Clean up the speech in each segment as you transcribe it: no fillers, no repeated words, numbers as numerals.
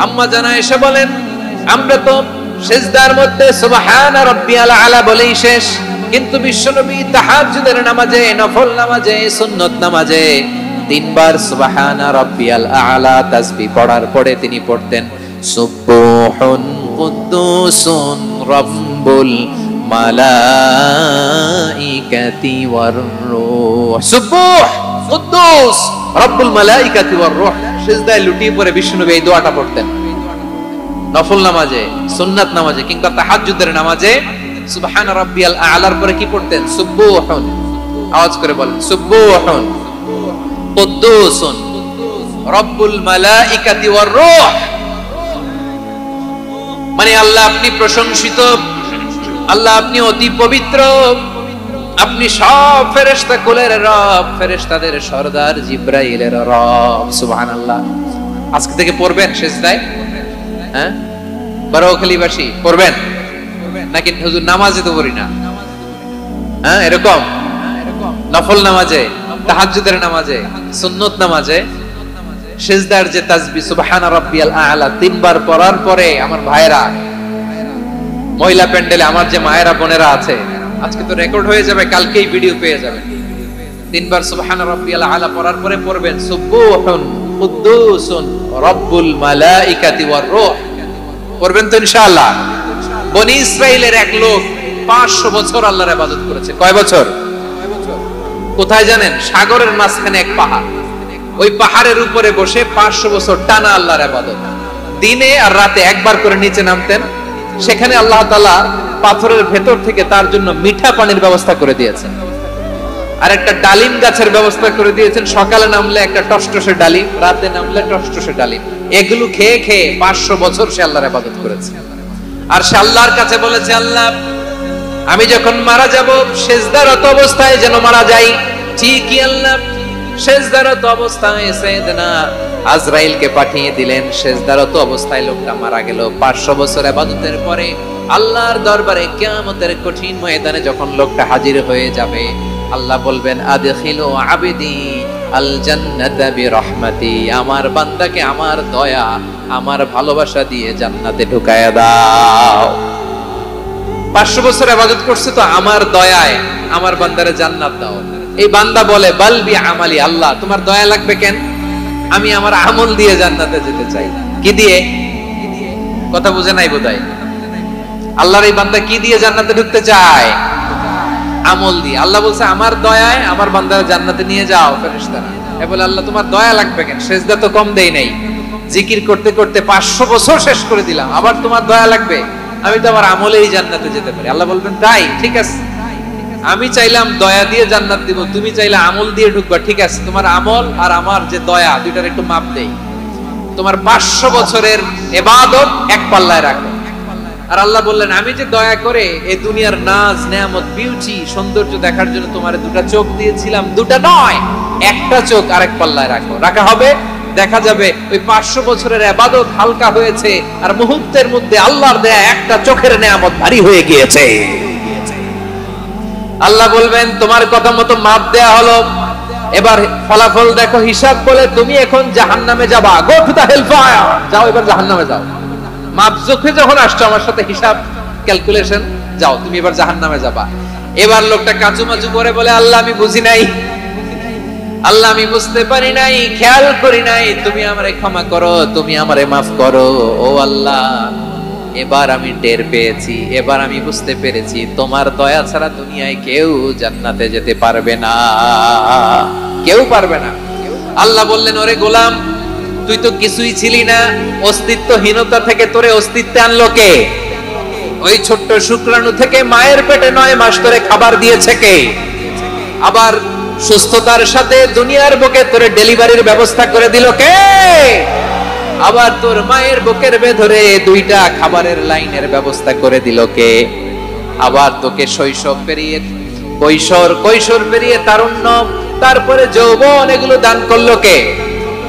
আম্মা জানা এসে বলেন, আমরা তো সিজদার মধ্যে সুবহানা রাব্বিয়াল আলা বলেই শেষ, কিন্তু বিশ্বনবী তাহাজ্জুদের নামাজে, নফল নামাজে, সুন্নত নামাজে তিনবার সুবহানা রাব্বিয়াল আলা তাসবিহ পড়ার পরে তিনি পড়তেন সুবহুন কুদ্দুসুন রাব্বুল মালাইকাতি ওয়ার রূহ। সুবহ কুদ্দুস রাব্বুল মালাইকাতি ওয়ার রূহ। সিজদায় লুটিয়ে পড়ে বিশ্বনবী এই দোয়াটা পড়তেন নফল নামাজে, সুন্নাত নামাজে কিংবা তাহাজ্জুদের নামাজে। সুবহান রাব্বিয়াল আলার পরে কি পড়তেন? সুবহুন। আওয়াজ করে বলেন সুবহুন কুদ্দুসুন রাব্বুল মালাইকাতি ওয়ার রূহ। মানে আল্লাহ আপনি প্রশংসিত, আল্লাহ আপনি অতি পবিত্র, আপনি সব ফেরেশতা কুলের রব, ফেরেশতাদের সরদার জিবরাইলের রব। সুবহানাল্লাহ। আজকে থেকে পড়বেন সিজদায়? হ্যাঁ, বারোখালীবাসী পড়বেন নাকি হুজুর নামাজে তো পড়ি না? হ্যাঁ, এরকম নফল নামাজে, তাহাজ্জুদের নামাজে, সুন্নত নামাজে সিজদার যে তাসবিহ সুবহানা রাব্বিয়াল আলা তিনবার পড়ার পরে আমার ভাইরা, মহিলা প্যান্ডেলে আমার যে মায়েরা বোনেরা আছে, আজকে তো রেকর্ড হয়ে যাবে, কালকেই ভিডিও পেয়ে যাবেন। তিনবার সুবহানা রাব্বিয়াল আলা পড়ার পরে পড়বেন সুবহুন কুদ্দুসুন রাব্বুল মালাইকাতি ওয়ার রূহ। পড়বেন তো ইনশাআল্লাহ। বনি ইসরাইলের এক লোক 500 বছর আল্লাহর ইবাদত করেছে। কয় বছর? কোথায় জানেন? সাগরের মাঝখানে এক পাহাড়, ওই পাহাড়ের উপরে বসে 500 বছর টানা আল্লাহর ইবাদত। দিনে আর রাতে একবার করে নিচে নামতেন। সেখানে আল্লাহ তাআলা পাথরের ভেতর থেকে তার জন্য মিঠা পানির ব্যবস্থা করে দিয়েছেন, আর একটা ডালিম গাছের ব্যবস্থা করে দিয়েছেন। সকালে নামলে একটা টসটসে ডালিম, রাতে নামলে টসটসে ডালিম। এগুলো খেয়ে খেয়ে 500 বছর সে আল্লাহর ইবাদত করেছে। আর সে আল্লাহর কাছে বলেছে, আল্লাহ আমি যখন মারা যাব সিজদারত অবস্থায় যেন মারা যাই। ঠিকই আল্লাহ সিজদারত অবস্থায় সাইয়েদনা আজরাইলকে পাঠিয়ে দিলেন। সিজদারত অবস্থায় লোকটা মারা গেল। 500 বছর ইবাদতের পরে আল্লাহর দরবারে কিয়ামতের কঠিন ময়দানে যখন লোকটা হাজির হয়ে যাবে, আল্লাহ বলবেন আদখিলু আবদি আল জান্নাতা বিরহমাতি, আমার বান্দাকে আমার দয়া, আমার ভালোবাসা দিয়ে জান্নাতে ঢুকায়া দাও। 500 বছর ইবাদত করছে তো আমার দয়ায় আমার বান্দারে জান্নাত দাও। এই বান্দা বলে বাল বি আমালি, আল্লাহ তোমার দয়া লাগবে কেন? আমি আমার আমল দিয়ে জান্নাতে যেতে চাই। কি দিয়ে? কথা বুঝে নাই বোধহয়। আল্লাহর এই বান্দা কি দিয়ে জান্নাতে ঢুকতে চায়? আমল দিয়ে। আল্লাহ বলছে আমার দয়ায় আমার বান্দারে জান্নাতে নিয়ে যাও। ফেরেশতারা বলে আল্লাহ তোমার দয়া লাগবে কেন? সিজদা তো কম দেই নাই, জিকির করতে করতে 500 বছর শেষ করে দিলাম, আবার তোমার দয়া লাগবে? আমি তো আমার আমলেই জান্নাতে যেতে পারি। আল্লাহ বলবেন তাই, ঠিক আছে, আমি চাইলাম দয়া দিয়ে জান্নাত দিব, তুমি চাইলে আমল দিয়ে ঢুকবা, ঠিক আছে, তোমার আমল আর আমার যে দয়া দুইটার একটু মাপ দেই। তোমার 500 বছরের ইবাদত এক পাল্লায় রাখো। আর আল্লাহ বললেন আমি যে দয়া করে এই দুনিয়ার নাজ নেয়ামত বিউটি সৌন্দর্য দেখার জন্য তোমারে দুটা চোখ দিয়েছিলাম, দুটা নয় একটা চোখ আরেক পাল্লায় রাখো। রাখা হবে, দেখা যাবে ওই 500 বছরের ইবাদত হালকা হয়েছে আর মুহূর্তের মধ্যে আল্লাহর দেয়া একটা চোখের নেয়ামত ভারী হয়ে গিয়েছে। আল্লাহ বলবেন তোমার কথা মতো মাপ দেয়া হলো, এবার ফলাফল দেখো, হিসাব বলে তুমি এখন জাহান্নামে যাবা। গো টু দা হেলফায়ার, যাও এবার জাহান্নামে যাও। মাপ চোখে যখন আসছো আমার সাথে হিসাব ক্যালকুলেশন, যাও তুমি এবার জাহান্নামে যাবা। এবার লোকটা কাচুমাচু করে বলে আল্লাহ আমি বুঝি নাই, আল্লাহ আমি বুঝতে পারি নাই, খেয়াল করি নাই, তুমি আমারে ক্ষমা করো, তুমি আমারে মাফ করো। ও আল্লাহ এবার আমি টের পেয়েছি, এবার আমি বুঝতে পেরেছি তোমার দয়া ছাড়া দুনিয়ায় কেউ জান্নাতে যেতে পারবে না, কেউ পারবে না। আল্লাহ বললেন ওরে গোলাম তুই তো কিছুই ছিলি না, অস্তিত্বহীনতা থেকে তোরে অস্তিত্বে আনলো কে? ওই ছোট্ট শুক্রাণু থেকে মায়ের পেটে 9 মাস ধরে খাবার দিয়েছে কে? আবার সুস্থতার সাথে দুনিয়ার বুকে তোরে ডেলিভারির ব্যবস্থা করে দিল কে? আবার তোর মায়ের বুকের ভেতরে 2টা খাবারের লাইনের ব্যবস্থা করে দিল কে? আবার তোকে শৈশব পেরিয়ে কৈশোর পেরিয়ে তারুণ্য, তারপরে যৌবন, এগুলো দান করলো কে?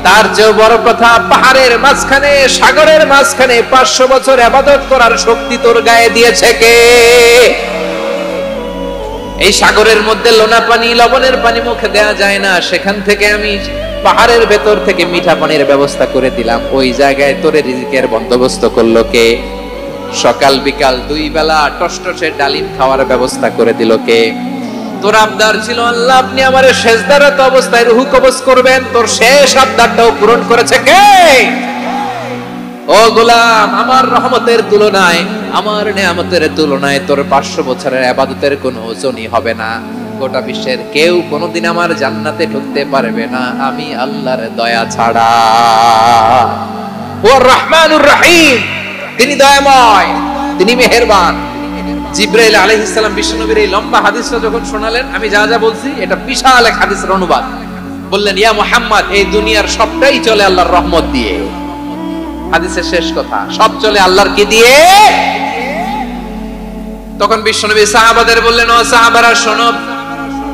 তার যে বড় কথা, পাহাড়ের মাঝখানে সাগরের মাঝখানে 500 বছর ইবাদত করার শক্তি তোর গায়ে দিয়েছে কে? এই সাগরের মধ্যে লোনা পানি, লবণের পানি মুখে দেয়া যায় না, সেখান থেকে আমি পাহাড়ের ভেতর থেকে মিঠা পানির ব্যবস্থা করে দিলাম, ওই জায়গায় তোরে রিজিকের বন্দোবস্ত করলো কে? সকাল বিকাল 2 বেলা টসটসে ডালিম খাওয়ার ব্যবস্থা করে দিল কে? তোর আবদার ছিল আল্লাহ আপনি আমারে সেজদারত অবস্থায় রূহ কবজ করবেন, তোর শেষ আবদারটাও পূরণ করেছে কে? ও গোলাম, আমার রহমতের তুলনায়, আমার নিয়ামতের তুলনায় তোর 500 বছরের ইবাদতের কোনো ওজনই হবে না। গোটা বিশ্বের কেউ কোনোদিন আমার জান্নাতে ঢুকতে পারবে না আমি আল্লাহর দয়া ছাড়া। ওয়ার রহমানুর রহিম, তিনি দয়াময়, তিনি মেহেরবান। জিবরাইল আলাইহিস সালাম বিশ্বনবীর এই লম্বা হাদিসটা যখন শোনালেন, আমি যা যা বলছি এটা বিশাল এক হাদিসের অনুবাদ। বললেন, ইয়া মুহাম্মদ, এই দুনিয়ার সবটাই চলে আল্লাহর রহমত দিয়ে। হাদিসের শেষ কথা, সব চলে আল্লাহর কি দিয়ে? তখন বিশ্বনবী সাহাবাদের বললেন, ও সাহাবারা শোনো,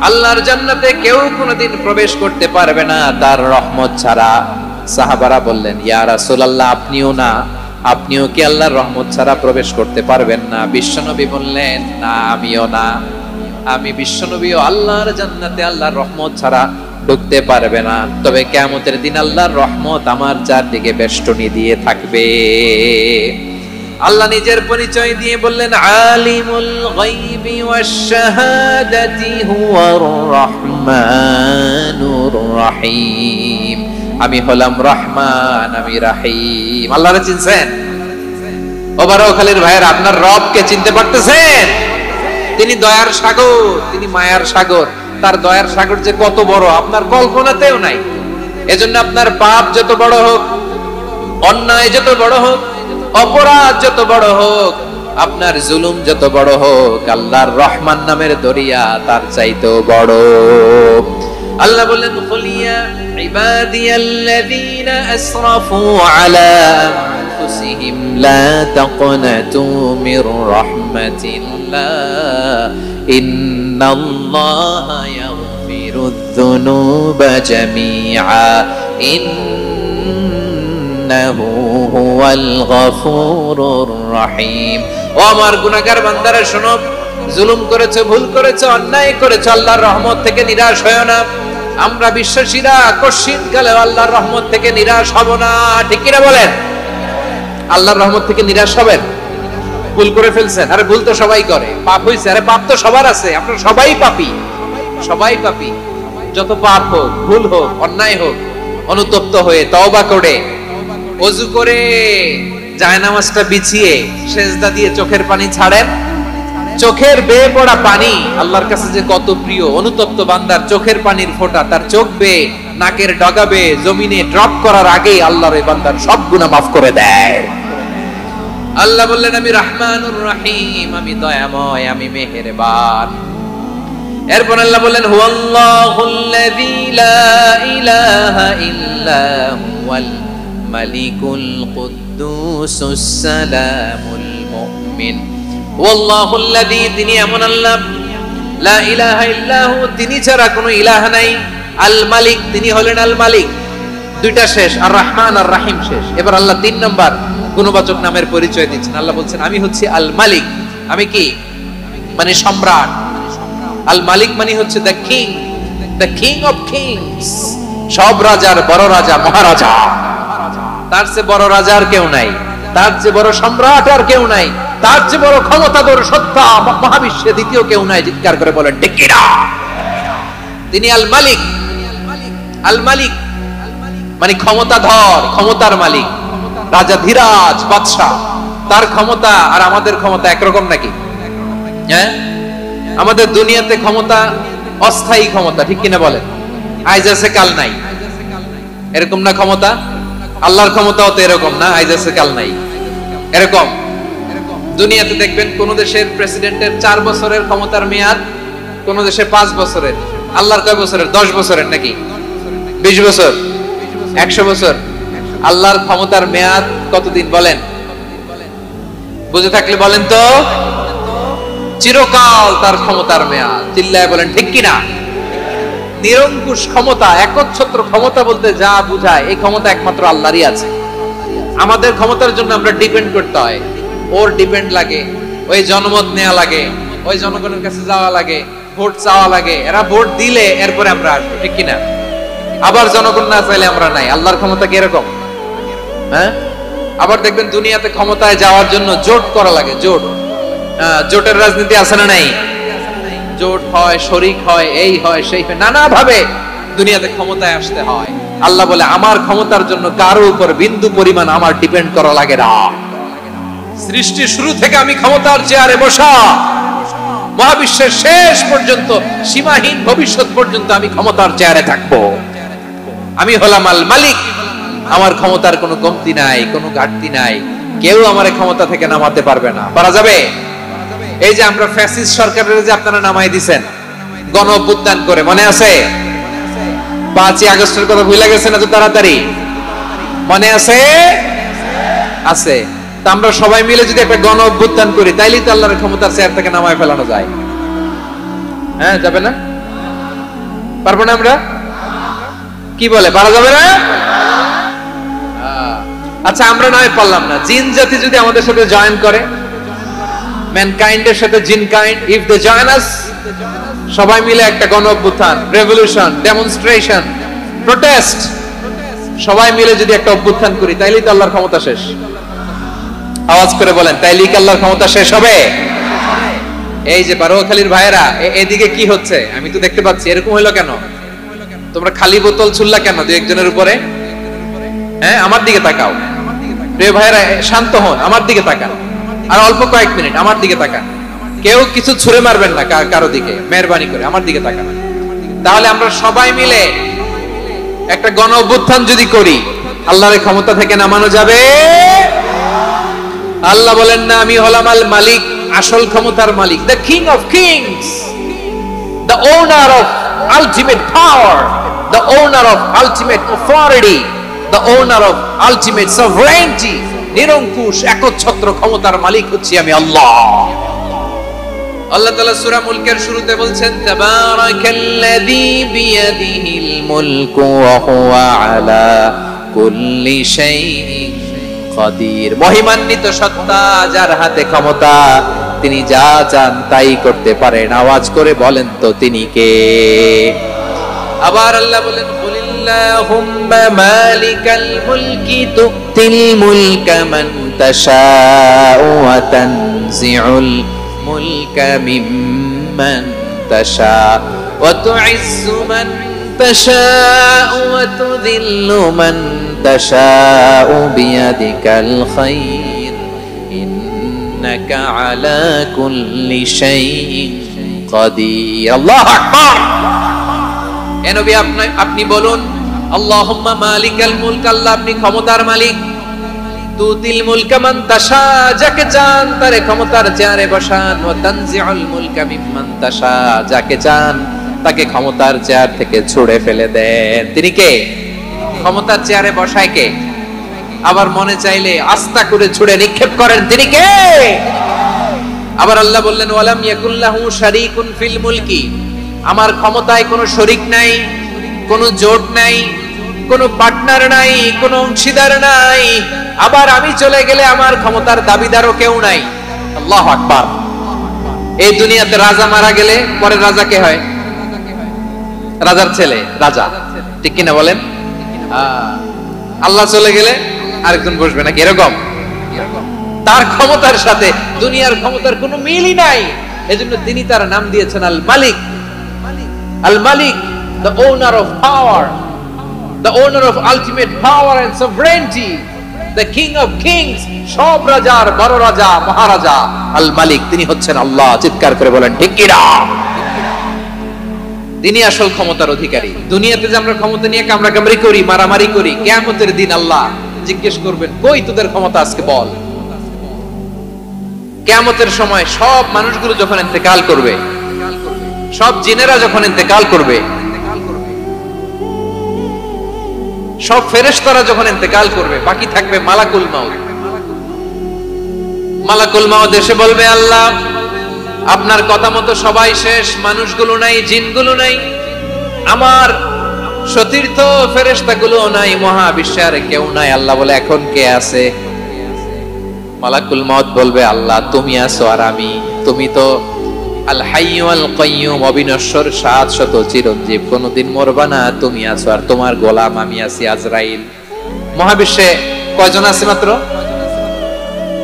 আল্লাহর জান্নাতে কেউ কোনোদিন প্রবেশ করতে পারবে না তার রহমত ছাড়া। সাহাবারা বললেন, ইয়া রাসূলুল্লাহ, আপনিও না? আপনিও কি আল্লাহর রহমত ছাড়া প্রবেশ করতে পারবেন না? বিশ্বনবী বললেন, না, আমিও না। আমি বিশ্বনবীও আল্লাহর জান্নাতে আল্লাহর রহমত ছাড়া ঢুকতে পারবে না, তবে কিয়ামতের দিন আল্লাহর রহমত আমার চারদিকে বেষ্টনী দিয়ে থাকবে। আল্লাহ নিজের পরিচয় দিয়ে বললেন, আলিমুল গায়বি ওয়াশ শাহাদাতি হুয়ার রহমানুর রহিম। আমি হলাম রহমান, আমি রাহিম। আল্লাহরে চিনছেন? ওবারখালীর ভাইয়ের, আপনার রবকে চিনতে পারতেছেন? তিনি দয়ার সাগর, তিনি মায়ার সাগর। তার দয়ার সাগর যে কত বড় আপনার কল্পনাতেও নাই। এজন্য আপনার পাপ যত বড় হোক, অন্যায় যত বড় হোক, অপরাধ যত বড় হোক, আপনার জুলুম যত বড় হোক, আল্লাহর রহমান নামের দরিয়া তার চাইতেও বড়। আল্লাহ বললেন, কুলিয়া ইবাদিয়াল্লাযীনা আসরাফু আলা আনফুসিহিম লা তাকনাতু মির রাহমাতিল্লাহ ইন্নাল্লাহা ইয়াগফিরুয যুনুবা জামিআ ইন্নাহু হুয়াল গফুরুর রহিম। ও আমার গুনাহগার বান্দারা শোনো, জুলুম করেছো, ভুল করেছো, অন্যায় করেছো, আল্লাহর রহমত থেকে নিরাশ হয়ো না। আমরা বিশ্বাসীরা কশিনকালে আল্লাহর রহমত থেকে নিরাশ হব না, ঠিক কি না বলেন? আল্লাহর রহমত থেকে নিরাশ হবেন? ভুল করে ফেলছেন, আরে ভুল তো সবাই করে। পাপ হইছে, আরে পাপ তো সবার আছে, আপনারা সবাই পাপী, সবাই পাপী। যত পাপ হোক, ভুল হোক, অন্যায় হোক, অনুতপ্ত হয়ে তওবা করে, ওযু করে, জায়নামাজটা বিছিয়ে সেজদা দিয়ে চোখের পানি ছাড়েন। চোখের বেয়ে পড়া পানি আল্লাহর কাছে যে কত প্রিয়। অনুতপ্ত বান্দার চোখের পানির ফোঁটা তার চোখ বেয়ে, নাকের ডগা বেয়ে জমিনে ড্রপ করার আগেই আল্লাহর এই বান্দার সব গুনাহ মাফ করে দেয়। আল্লাহ বললেন, আমি রহমানুর রহিম, আমি দয়াময়, আমি মেহেরবান। এরপর আল্লাহ বললেন, হুয়াল্লাহুল্লাযী লা ইলাহা ইল্লা হুয়াল মালিকুল কুদ্দুসুস সালামুল মুমিন। ওয়াল্লাহুল্লাযী, তিনি এমন আল্লাহ, লা ইলাহা ইল্লাহু, তিনি ছাড়া কোনো ইলাহ নাই। আল মালিক, তিনি হলেন আল মালিক। দুইটা শেষ, আর রহমান আর রাহিম শেষ। এবার আল্লাহ 3 নম্বর গুণবাচক নামের পরিচয় দিচ্ছেন। আল্লাহ বলছেন, আমি হচ্ছি আল মালিক। আমি কি? মানে সম্রাট। আল মালিক মানে হচ্ছে the king, the king of kings. সব রাজার বড় রাজা, মহারাজা। তার চেয়ে বড় রাজা আর কেউ নাই, তার চেয়ে বড় সম্রাট আর কেউ নাই, তার চেয়ে বড় ক্ষমতাধর সত্তা মহাবিশ্বে দ্বিতীয় কেউ নাই। চিৎকার করে বলেন ঠিক কিনা? তিনি আল মালিক। আল মালিক মানে ক্ষমতাধর, ক্ষমতার মালিক, রাজা ধীরাজ বাদশাহ। তার ক্ষমতা আর আমাদের ক্ষমতা একরকম নাকি? হ্যাঁ, আমাদের দুনিয়াতে ক্ষমতা অস্থায়ী ক্ষমতা, ঠিক কিনা বলেন? আইজ আছে কাল নাই, এরকম না ক্ষমতা? আল্লাহর ক্ষমতাও তো এরকম না, আইজ আছে কাল নাই এরকম। দুনিয়াতে দেখবেন কোন দেশের প্রেসিডেন্টের 4 বছরের ক্ষমতার মেয়াদ, কোন দেশে 5 বছরের। আল্লাহর কয় বছরের? 10 বছরের নাকি 20 বছর, 100 বছর। আল্লাহর ক্ষমতার মেয়াদ কতদিন বলেন? বুঝে থাকলে বলেন তো। চিরকাল তার ক্ষমতার মেয়াদ। চিল্লায় বলেন ঠিক কিনা? নিরঙ্কুশ ক্ষমতা, একচ্ছত্র ক্ষমতা বলতে যা বুঝায়, এই ক্ষমতা একমাত্র আল্লাহরই আছে। আমাদের ক্ষমতার জন্য আমরা ডিপেন্ড করতে হয়, ওর ডিপেন্ড লাগে, ওই জনমত নেওয়া লাগে, ওই জনগণের কাছে যাওয়া লাগে, ভোট চাওয়া লাগে। এরা ভোট দিলে এরপরে আমরা আসবো, ঠিক কিনা? আবার জনগণ না চাইলে আমরা নাই। আল্লাহর ক্ষমতা কি এরকম? হ্যাঁ, আবার দেখবেন দুনিয়াতে ক্ষমতায় যাওয়ার জন্য জোট করা লাগে। জোটের রাজনীতি আছে না নাই? জোট হয়, শরিক হয়, এই হয় সেই হয়, নানা ভাবে দুনিয়াতে ক্ষমতায় আসতে হয়। আল্লাহ বলে আমার ক্ষমতার জন্য কারো উপর বিন্দু পরিমাণ আমার ডিপেন্ড করা লাগে না। সৃষ্টির শুরু থেকে আমি ক্ষমতার চেয়ারে বসা, মহাবিশ্বের শেষ পর্যন্ত, সীমাহীন ভবিষ্যৎ পর্যন্ত আমি ক্ষমতার চেয়ারে থাকবো। আমি হলাম আল মালিক। আমার ক্ষমতার কোনো কমতি নাই, কোনো ঘাটতি নাই। কেউ আমার ক্ষমতা থেকে নামাতে পারবে না। পারা যাবে? এই যে আমরা ফ্যাসিস্ট সরকারের যে আপনারা নামাই দিছেন গণ অভ্যুত্থান করে, মনে আছে? 5ই আগস্টের কথা ভুলে গেছেন এত তাড়াতাড়ি? মনে আছে? আছে। তা আমরা সবাই মিলে যদি একটা গণ অভ্যুত্থান করি, তাইলেই তো আল্লাহর ক্ষমতার চেয়ার থেকে নামায় ফেলানো যায়। হ্যাঁ, যাবে না? পারবো না আমরা? কি বলে, পারা যাবে না? আচ্ছা, আমরা নয় পারলাম না, জিন জাতি যদি আমাদের সাথে জয়েন করে, ম্যানকাইন্ডের সাথে জিনকাইন্ড, ইফ দে জয়েন আস, সবাই মিলে একটা গণ অভ্যুত্থান, রেভলিউশন, ডেমনস্ট্রেশন, প্রোটেস্ট, সবাই মিলে যদি একটা অভ্যুত্থান করি, তাইলেই তো আল্লাহর ক্ষমতা শেষ। আওয়াজ করে বলেন, তাইলেই কি আল্লাহর ক্ষমতা শেষ হবে? এই যে বারোয়াখালীর ভাইয়েরা, এদিকে কি হচ্ছে আমি তো দেখতে পাচ্ছি, এরকম হইলো কেন? তোমরা খালি বোতল ছুড়লা কেন দুই একজনের উপরে? হ্যাঁ, আমার দিকে তাকাও। প্রিয় ভাইয়েরা, শান্ত হন, আমার দিকে তাকান, আর অল্প কয়েক মিনিট আমার দিকে তাকান। কেউ কিছু ছুঁড়ে মারবেন না কারো দিকে, মেহরবানি করে আমার দিকে তাকান। তাহলে আমরা সবাই মিলে একটা গণ অভ্যুত্থান যদি করি, আল্লাহর ক্ষমতা থেকে নামানো যাবে? আল্লাহ বলেন না, আমি হলাম আল মালিক, আসল ক্ষমতার মালিক, the king of kings, the owner of ultimate power, the owner of ultimate authority, the owner of ultimate sovereignty. নিরঙ্কুশ একচ্ছত্র ক্ষমতার মালিক হচ্ছি আমি আল্লাহ। আল্লাহ তাআলা সূরা মুলকের শুরুতে বলছেন, তাবারাকাল্লাযী বিয়াদিহিল মুলকু ওয়া হুয়া আলা কুল্লি শাইইন কাদির। মহিমান্বিত সত্তা, যার হাতে ক্ষমতা, তিনি যা চান তাই করতে পারেন। আওয়াজ করে বলেন তো তিনি কে? আবার আল্লাহ বলেন, কুলিল্লাহুম্মা মালিকাল মুলকি তুতিল মুলকা মান তাশাউ ওয়া তানজিউল মুলকা মিম্মান তাশাউ ওয়া তুইজ্জু মান তাশাউ ওয়া তুযিল্লু মান তাশাউ বিয়াদিকাল খায়র ইন্নাকা আলা কুল্লি শাইইন কাদির। আল্লাহু আকবার। এ নবী, আপনি বলুন, আল্লাহুম্মা মালিকাল মুলক, আল্লাহ আপনি ক্ষমতার মালিক। তুতিল মুলকা মান তাশা, যাকে চান তারে ক্ষমতার চেয়ারে বসান। ওয়া তানজিউল মুলকা মিম্মান তাশা, যাকে চান তাকে ক্ষমতার চেয়ার থেকে ছুঁড়ে ফেলে দেন। তিনি কে? ক্ষমতার চেয়ারে বসায় কে? আবার মনে চাইলে আস্তা করে ছুঁড়ে নিক্ষেপ করেন, তিনি কে? আবার আল্লাহ বললেন, ওয়ালাম ইয়াকুল্লাহু শারীকুন ফিল মুলকি, আমার ক্ষমতায় কোনো শরীক নাই, কোনো জোট নাই, কোনো পার্টনার নাই, কোনো অংশীদার নাই। আবার আমি চলে গেলে আমার ক্ষমতার দাবিদারও কেউ নাই। আল্লাহু আকবার। এই দুনিয়াতে রাজা মারা গেলে পরে রাজা কে হয়? রাজার ছেলে রাজা, ঠিক কিনা বলেন? আল্লাহ চলে গেলে আরেকজন বসবে নাকি? এরকম। তার ক্ষমতার সাথে দুনিয়ার ক্ষমতার কোনো মিলই নাই। এজন্য তিনি তার নাম দিয়েছেন আল মালিক। আল মালিক, the owner of power, the owner of ultimate power and sovereignty, the king of kings, সব রাজার বড় রাজা, মহারাজা আল মালিক, তিনি হচ্ছেন আল্লাহ। চিৎকার করে বলেন ঠিক কি না? তিনি আসল ক্ষমতার অধিকারী। দুনিয়াতে যে আমরা ক্ষমতা নিয়ে কামড়াকামড়ি করি, মারামারি করি, কিয়ামতের দিন আল্লাহ জিজ্ঞেস করবেন, কই তোদের ক্ষমতা আজকে বল। কিয়ামতের সময় সব মানুষগুলো যখন ইন্তেকাল করবে, সব জিনেরা যখন ইন্তেকাল করবে, সব ফেরেশতারা যখন ইন্তেকাল করবে, বাকি থাকবে মালাকুল মাউত। মালাকুল মাউত এসে বলবে, আল্লাহ আপনার কথা মতো সবাই শেষ, মানুষগুলো নাই, জিনগুলো নাই, আমার সতীর্থ ফেরেশতাগুলো নাই, মহাবিশ্বে আর কেউ নাই। আল্লাহ বলে, এখন কে আছে? মালাকুল মাউত বলবে, আল্লাহ তুমি আছো আর আমি। তুমি তো আল হাইয়্যু আল কাইয়্যুম, অবিনশ্বর, শাশ্বত, চিরঞ্জীব, কোনদিন মরবা না, তুমি আছো, আর তোমার গোলাম আমি আছি আজরাইল। মহাবিশ্বে কয়জন আছে মাত্র?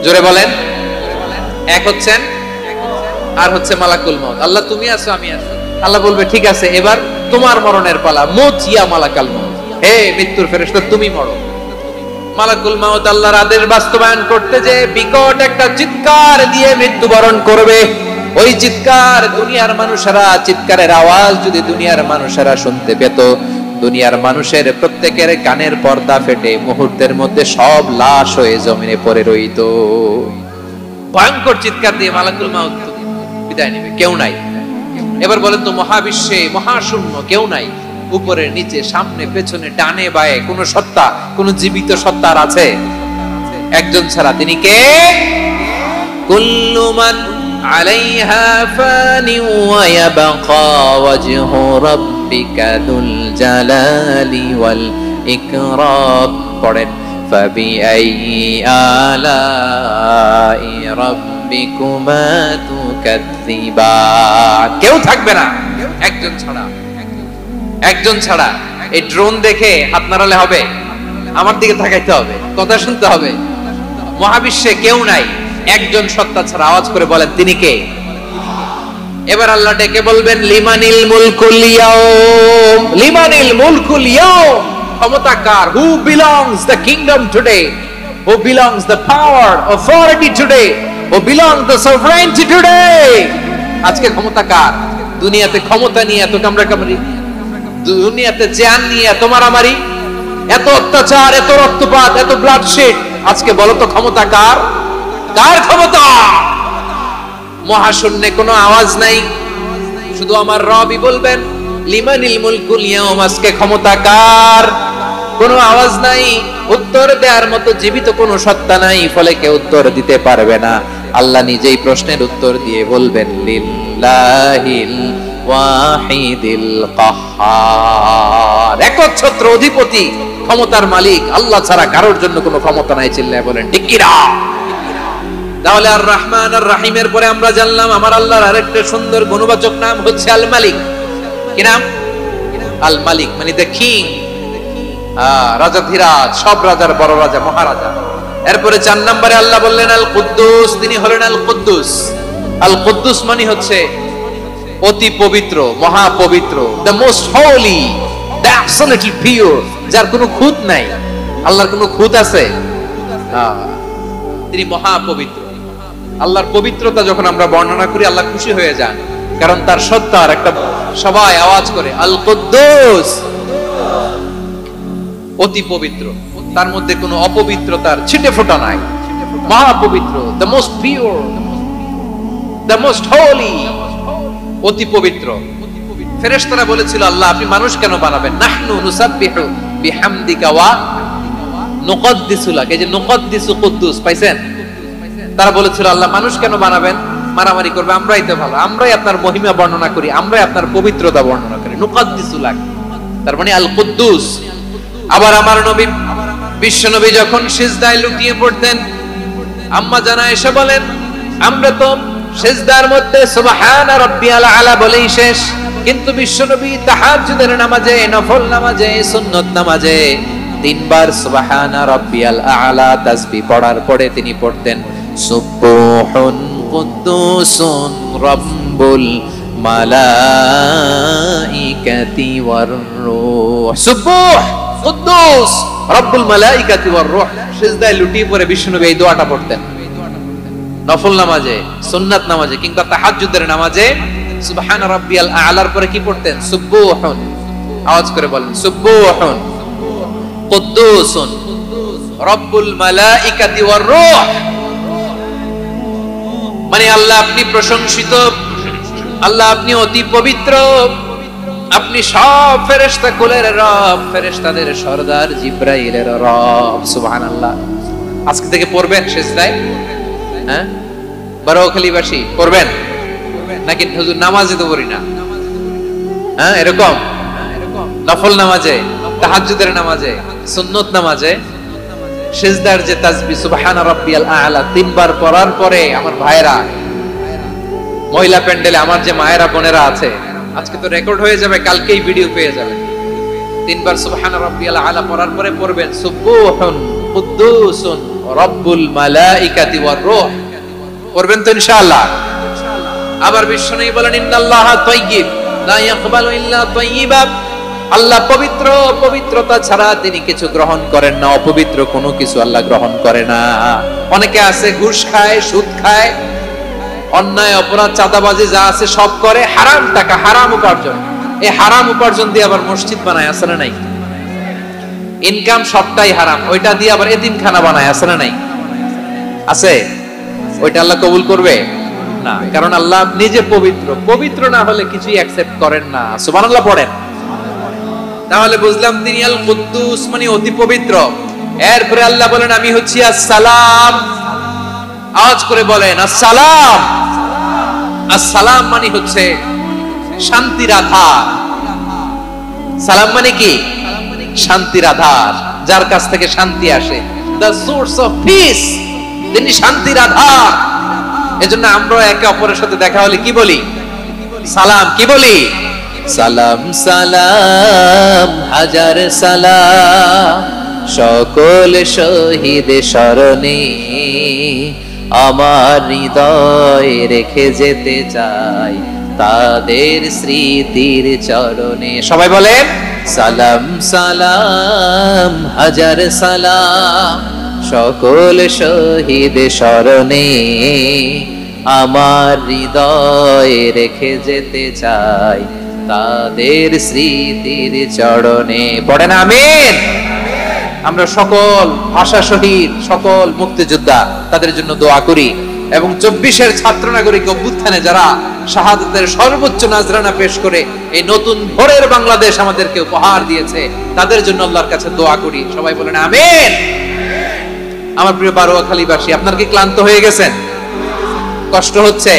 জোরে বলেন। এক হচ্ছেন, আর হচ্ছে মালাকুল মউত। আল্লাহ তুমি আছো, আমি আছি। আল্লাহ বলবে ঠিক আছে, এবার তোমার মরণের পালা, মুত ইয়া মালাকাল মউত, হে মৃত্যুর ফেরেশতা তুমি মরো। মালাকুল মউত আল্লাহর আদেশ বাস্তবায়ন করতে যে বিকট একটা চিৎকার দিয়ে মৃত্যুবরণ করবে। ওই চিৎকার দুনিয়ার মানুষেরা, চিৎকারের আওয়াজ যদি দুনিয়ার মানুষেরা শুনতে পেত, দুনিয়ার মানুষের প্রত্যেকের কানের পর্দা ফেটে মুহূর্তের মধ্যে সব লাশ হয়ে জমিনে পড়ে রইত। ভয়ঙ্কর চিৎকার দিয়ে মালাকুল মউত বিদায় নেবে, কেউ নাই। এবার বলেন তো, মহাবিশ্বে মহাশূন্য, কেউ নাই, উপরে নিচে সামনে পেছনে ডানে বায়ে কোন সত্তা, কোন জীবিত সত্তার আছে? একজন ছাড়া, তিনি কে? কুল্লু মান আলাইহা ফানি ওয়া ইয়াবকা ওয়াজহু রাব্বিকা যুল জালালি ওয়াল ইকরাম। পড়েন, ফাবিআইয়ি আলাই রাব্বিকুমা তুকাযযিবান। কেউ থাকবে না একজন ছাড়া, একজন ছাড়া। এই ড্রোন দেখে হাত নাড়ালে হবে? আমার দিকে তাকাইতে হবে, কথা শুনতে হবে। মহাবিশ্বে কেউ নাই, একজন সত্তা ছাড়া। আওয়াজ করে বলেন, তিনি কে? এবার আল্লাহ ডেকে বলবেন, লিমানিল মুলকুল ইয়াউম, লিমানিল মুলকুল ইয়াউম, ক্ষমতা কার? Who belongs the kingdom today, who belongs the power, authority today, who belongs the sovereignty today. আজকে ক্ষমতা কার? দুনিয়াতে ক্ষমতা নিয়ে এত কামড়াকামড়ি, দুনিয়াতে জান নিয়ে এত মারামারি, এত অত্যাচার, এত রক্তপাত, এত ব্লাডশেড, আজকে বলো তো ক্ষমতা কার? কার ক্ষমতা? মহাশূন্যে কোনো আওয়াজ নাই, শুধু আমার রবই বলবেন, লিমানিল মুলকুল ইয়াউম, আজকে ক্ষমতা কার? কোনো আওয়াজ নাই, উত্তর দেওয়ার মতো জীবিত কোনো সত্তা নাই, ফলে কেউ উত্তর দিতে পারবে না। আল্লাহ নিজেই প্রশ্নের উত্তর দিয়ে বলবেন, লিল্লাহিল ওয়াহিদিল কাহ্হার, একচ্ছত্র অধিপতি, ক্ষমতার মালিক আল্লাহ ছাড়া কারোর জন্য কোনো ক্ষমতা নাই। চিল্লায় বলেন ঠিক কি না? তাহলে আর রহমান আর রহিমের পরে আমরা জানলাম আমার আল্লাহর আরেকটা সুন্দর গুণবাচক নাম হচ্ছে আল মালিক। কি নাম? আল মালিক, মানে দ্য কিং, রাজাধিরাজ, সব রাজার বড় রাজা, মহারাজা। এরপরে 4 নম্বরে আল্লাহ বললেন আল কুদ্দুস, তিনি হলেন আল কুদ্দুস। আল কুদ্দুস মানে হচ্ছে অতি পবিত্র, মহা পবিত্র, the most Holi, the absolutely pure, যার কোনো খুঁত নাই। আল্লাহর কোনো খুঁত আছে? তিনি মহা পবিত্র। আল্লাহর পবিত্রতা যখন আমরা বর্ণনা করি, আল্লাহ খুশি হয়ে যান, কারণ তার সত্তার একটা, সবাই আওয়াজ করে আল কুদ্দুস, অতি পবিত্র, তার মধ্যে কোনো অপবিত্রতার ছিটে ফোঁটা নাই, মহা পবিত্র, the most pure, the most Holi, অতি পবিত্র। ফেরেশতারা বলেছিল, আল্লাহ আপনি মানুষ কেন বানাবেন? নাহনু নুসাব্বিহু বিহামদিকা ওয়া নুকদ্দিসু লাক। এই যে নুকদ্দিসু কুদ্দুস পাইছেন? তারা বলেছিল, আল্লাহ মানুষ কেন বানাবেন? মারামারি করবে, আমরাই তো ভালো, আমরাই আপনার মহিমা বর্ণনা করি, আমরাই আপনার পবিত্রতা বর্ণনা করি। নুকদ্দিসু লাক, তার মানে আল কুদ্দুস। আবার আমার নবী, বিশ্ব নবী যখন সিজদায় লুটিয়ে পড়তেন, আম্মা জানা এসে বলেন, আমরা তো সিজদার মধ্যে সুবহান রাব্বিয়াল আলা বলেই শেষ, কিন্তু বিশ্বনবী তাহাজ্জুদের নামাজে, নফল নামাজে, সুন্নত নামাজে 3 বার সুবহান রাব্বিয়াল আলা তাসবিহ পড়ার পরে তিনি পড়তেন সুবহুন কুদ্দুসুন রাব্বুল মালাইকাতি ওয়ার রূহ। সুবহ কুদ্দুস রাব্বুল মালাইকাতি ওয়ার রূহ। সিজদায় লুটিয়ে পড়ে বিশ্বনবী এই দোয়াটা পড়তেন। নফল নামাজে, সুন্নাত নামাজে কিংবা তাহাজ্জুদের নামাজে সুবহান রাব্বিয়াল আলার পরে কি পড়তেন? সুবহুন। আওয়াজ করে বলেন, সুবহুন কুদ্দুসুন রাব্বুল মালাইকাতি ওয়ার রূহ। মানে আল্লাহ আপনি প্রশংসিত, আল্লাহ আপনি অতি পবিত্র, আপনি সব ফেরেশতা কুলের রব, ফেরেশতাদের সরদার জিবরাইলের রব। সুবহানাল্লাহ। আজকে থেকে পড়বেন সিজদায়? হ্যাঁ, বারোখালীবাসী পড়বেন নাকি? হুজুর নামাজে তো পড়ি না। হ্যাঁ, এরকম নফল নামাজে, তাহাজ্জুদের নামাজে, সুন্নত নামাজে সিজদার যে তাসবিহ সুবহান রাব্বিয়াল আলা 3 বার পড়ার পরে আমার ভাইরা মহিলা প্যান্ডেলে আমার যে মায়েরা বোনেরা আছে, আজকে তো রেকর্ড হয়ে যাবে, কালকেই ভিডিও পেয়ে যাবে। 3 বার সুবহান রাব্বিয়াল আলা পড়ার পরে পড়বেন সুবহুন কুদ্দুসুন রব্বুল মালাইকাতি ওয়ার রূহ, পড়বেন তো ইনশাআল্লাহ। আবার বিশ্বনবী বলেন ইন্নাল্লাহা তাইয়্যিব লা ইয়াকবালু ইল্লা তাইয়্যিবা, আল্লাহ পবিত্র, পবিত্রতা ছাড়া তিনি কিছু গ্রহণ করেন না, অপবিত্র কোনো কিছু আল্লাহ গ্রহণ করে না। অনেকে আছে ঘুষ খায়, সুদ খায়, অন্যায় অপরাধ চাঁদাবাজি যা আছে সব করে, হারাম টাকা, হারাম উপার্জন। এই হারাম উপার্জন দিয়ে আবার মসজিদ বানায়, আছে না নাই? ইনকাম সবটাই হারাম, ওইটা দিয়ে আবার এতিমখানা বানায়, আছে না নাই? আছে। ওইটা আল্লাহ কবুল করবে না, কারণ আল্লাহ নিজে পবিত্র। পবিত্র না হলে কিছুই অ্যাকসেপ্ট করেন না। সুবহানাল্লাহ পড়েন। তাহলে বুঝলাম তিনি আল কুদ্দুস মানে অতি পবিত্র। এরপরে আল্লাহ বলেন আমি হচ্ছি আসসালাম। আওয়াজ করে বলেন আসসালাম। আসসালাম মানে হচ্ছে শান্তির আধার। সালাম মানে কি? শান্তির আধার, যার কাছ থেকে শান্তি আসে। দ্য সোর্স অফ পিস, তিনি শান্তির আধার। এজন্য আমরা একে অপরের সাথে দেখা হলে কি বলি? সালাম। কি বলি? সালাম সালাম হাজার সালাম সকল শহীদ স্মরণে আমার হৃদয় রেখে যেতে চাই তাদের স্মৃতির চরণে। সবাই বলেন সালাম সালাম হাজার সালাম সকল শহীদ স্মরণে আমার হৃদয় রেখে যেতে চাই তাদের স্মৃতির চরণে। পড়েন আমিন। আমরা সকল ভাষা শহীদ, সকল মুক্তিযোদ্ধা, তাদের জন্য দোয়া করি এবং 24-এর ছাত্র নাগরিক অভ্যুত্থানে যারা শাহাদাতের সর্বোচ্চ নাজরানা পেশ করে এই নতুন ভোরের বাংলাদেশ আমাদেরকে উপহার দিয়েছে, তাদের জন্য আল্লাহর কাছে দোয়া করি। সবাই বলেন আমিন। আমার প্রিয় বারোয়াখালীবাসী, আপনারা কি ক্লান্ত হয়ে গেছেন? কষ্ট হচ্ছে?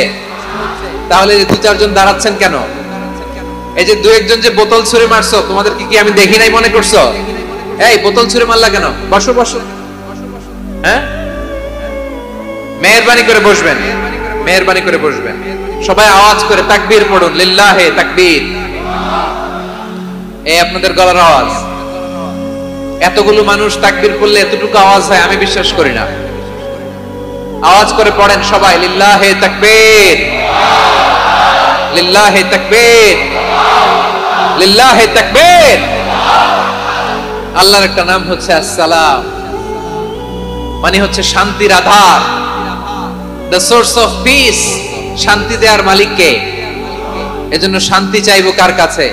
তাহলে 2-4 জন দাঁড়াচ্ছেন কেন? এই যে 2-1 জন যে বোতল ছুঁড়ে মারছো, তোমাদের কি আমি দেখি নাই মনে করছো? এই বোতল ছুঁড়ে মারলা কেন? বসো বসো। হ্যাঁ, মেহেরবানি করে বসবেন, মেহেরবানি করে বসবেন। সবাই আওয়াজ করে তাকবীর পড়ুন, লিল্লাহে তাকবীর। এই আপনাদের গলার আওয়াজ। এতগুলো মানুষ তাকবীর করলে এতটুকু আওয়াজ হয় আমি বিশ্বাস করি না। আওয়াজ করে পড়েন সবাই, লিল্লাহে তাকবীর, লিল্লাহে তাকবীর, লিল্লাহে তাকবীর। আল্লাহর একটা নাম হচ্ছে আসসালাম, মানে হচ্ছে শান্তির আধার, দ্য সোর্স অফ পিস। শান্তি দেওয়ার মালিক কে? এজন্য শান্তি চাইবো কার কাছে?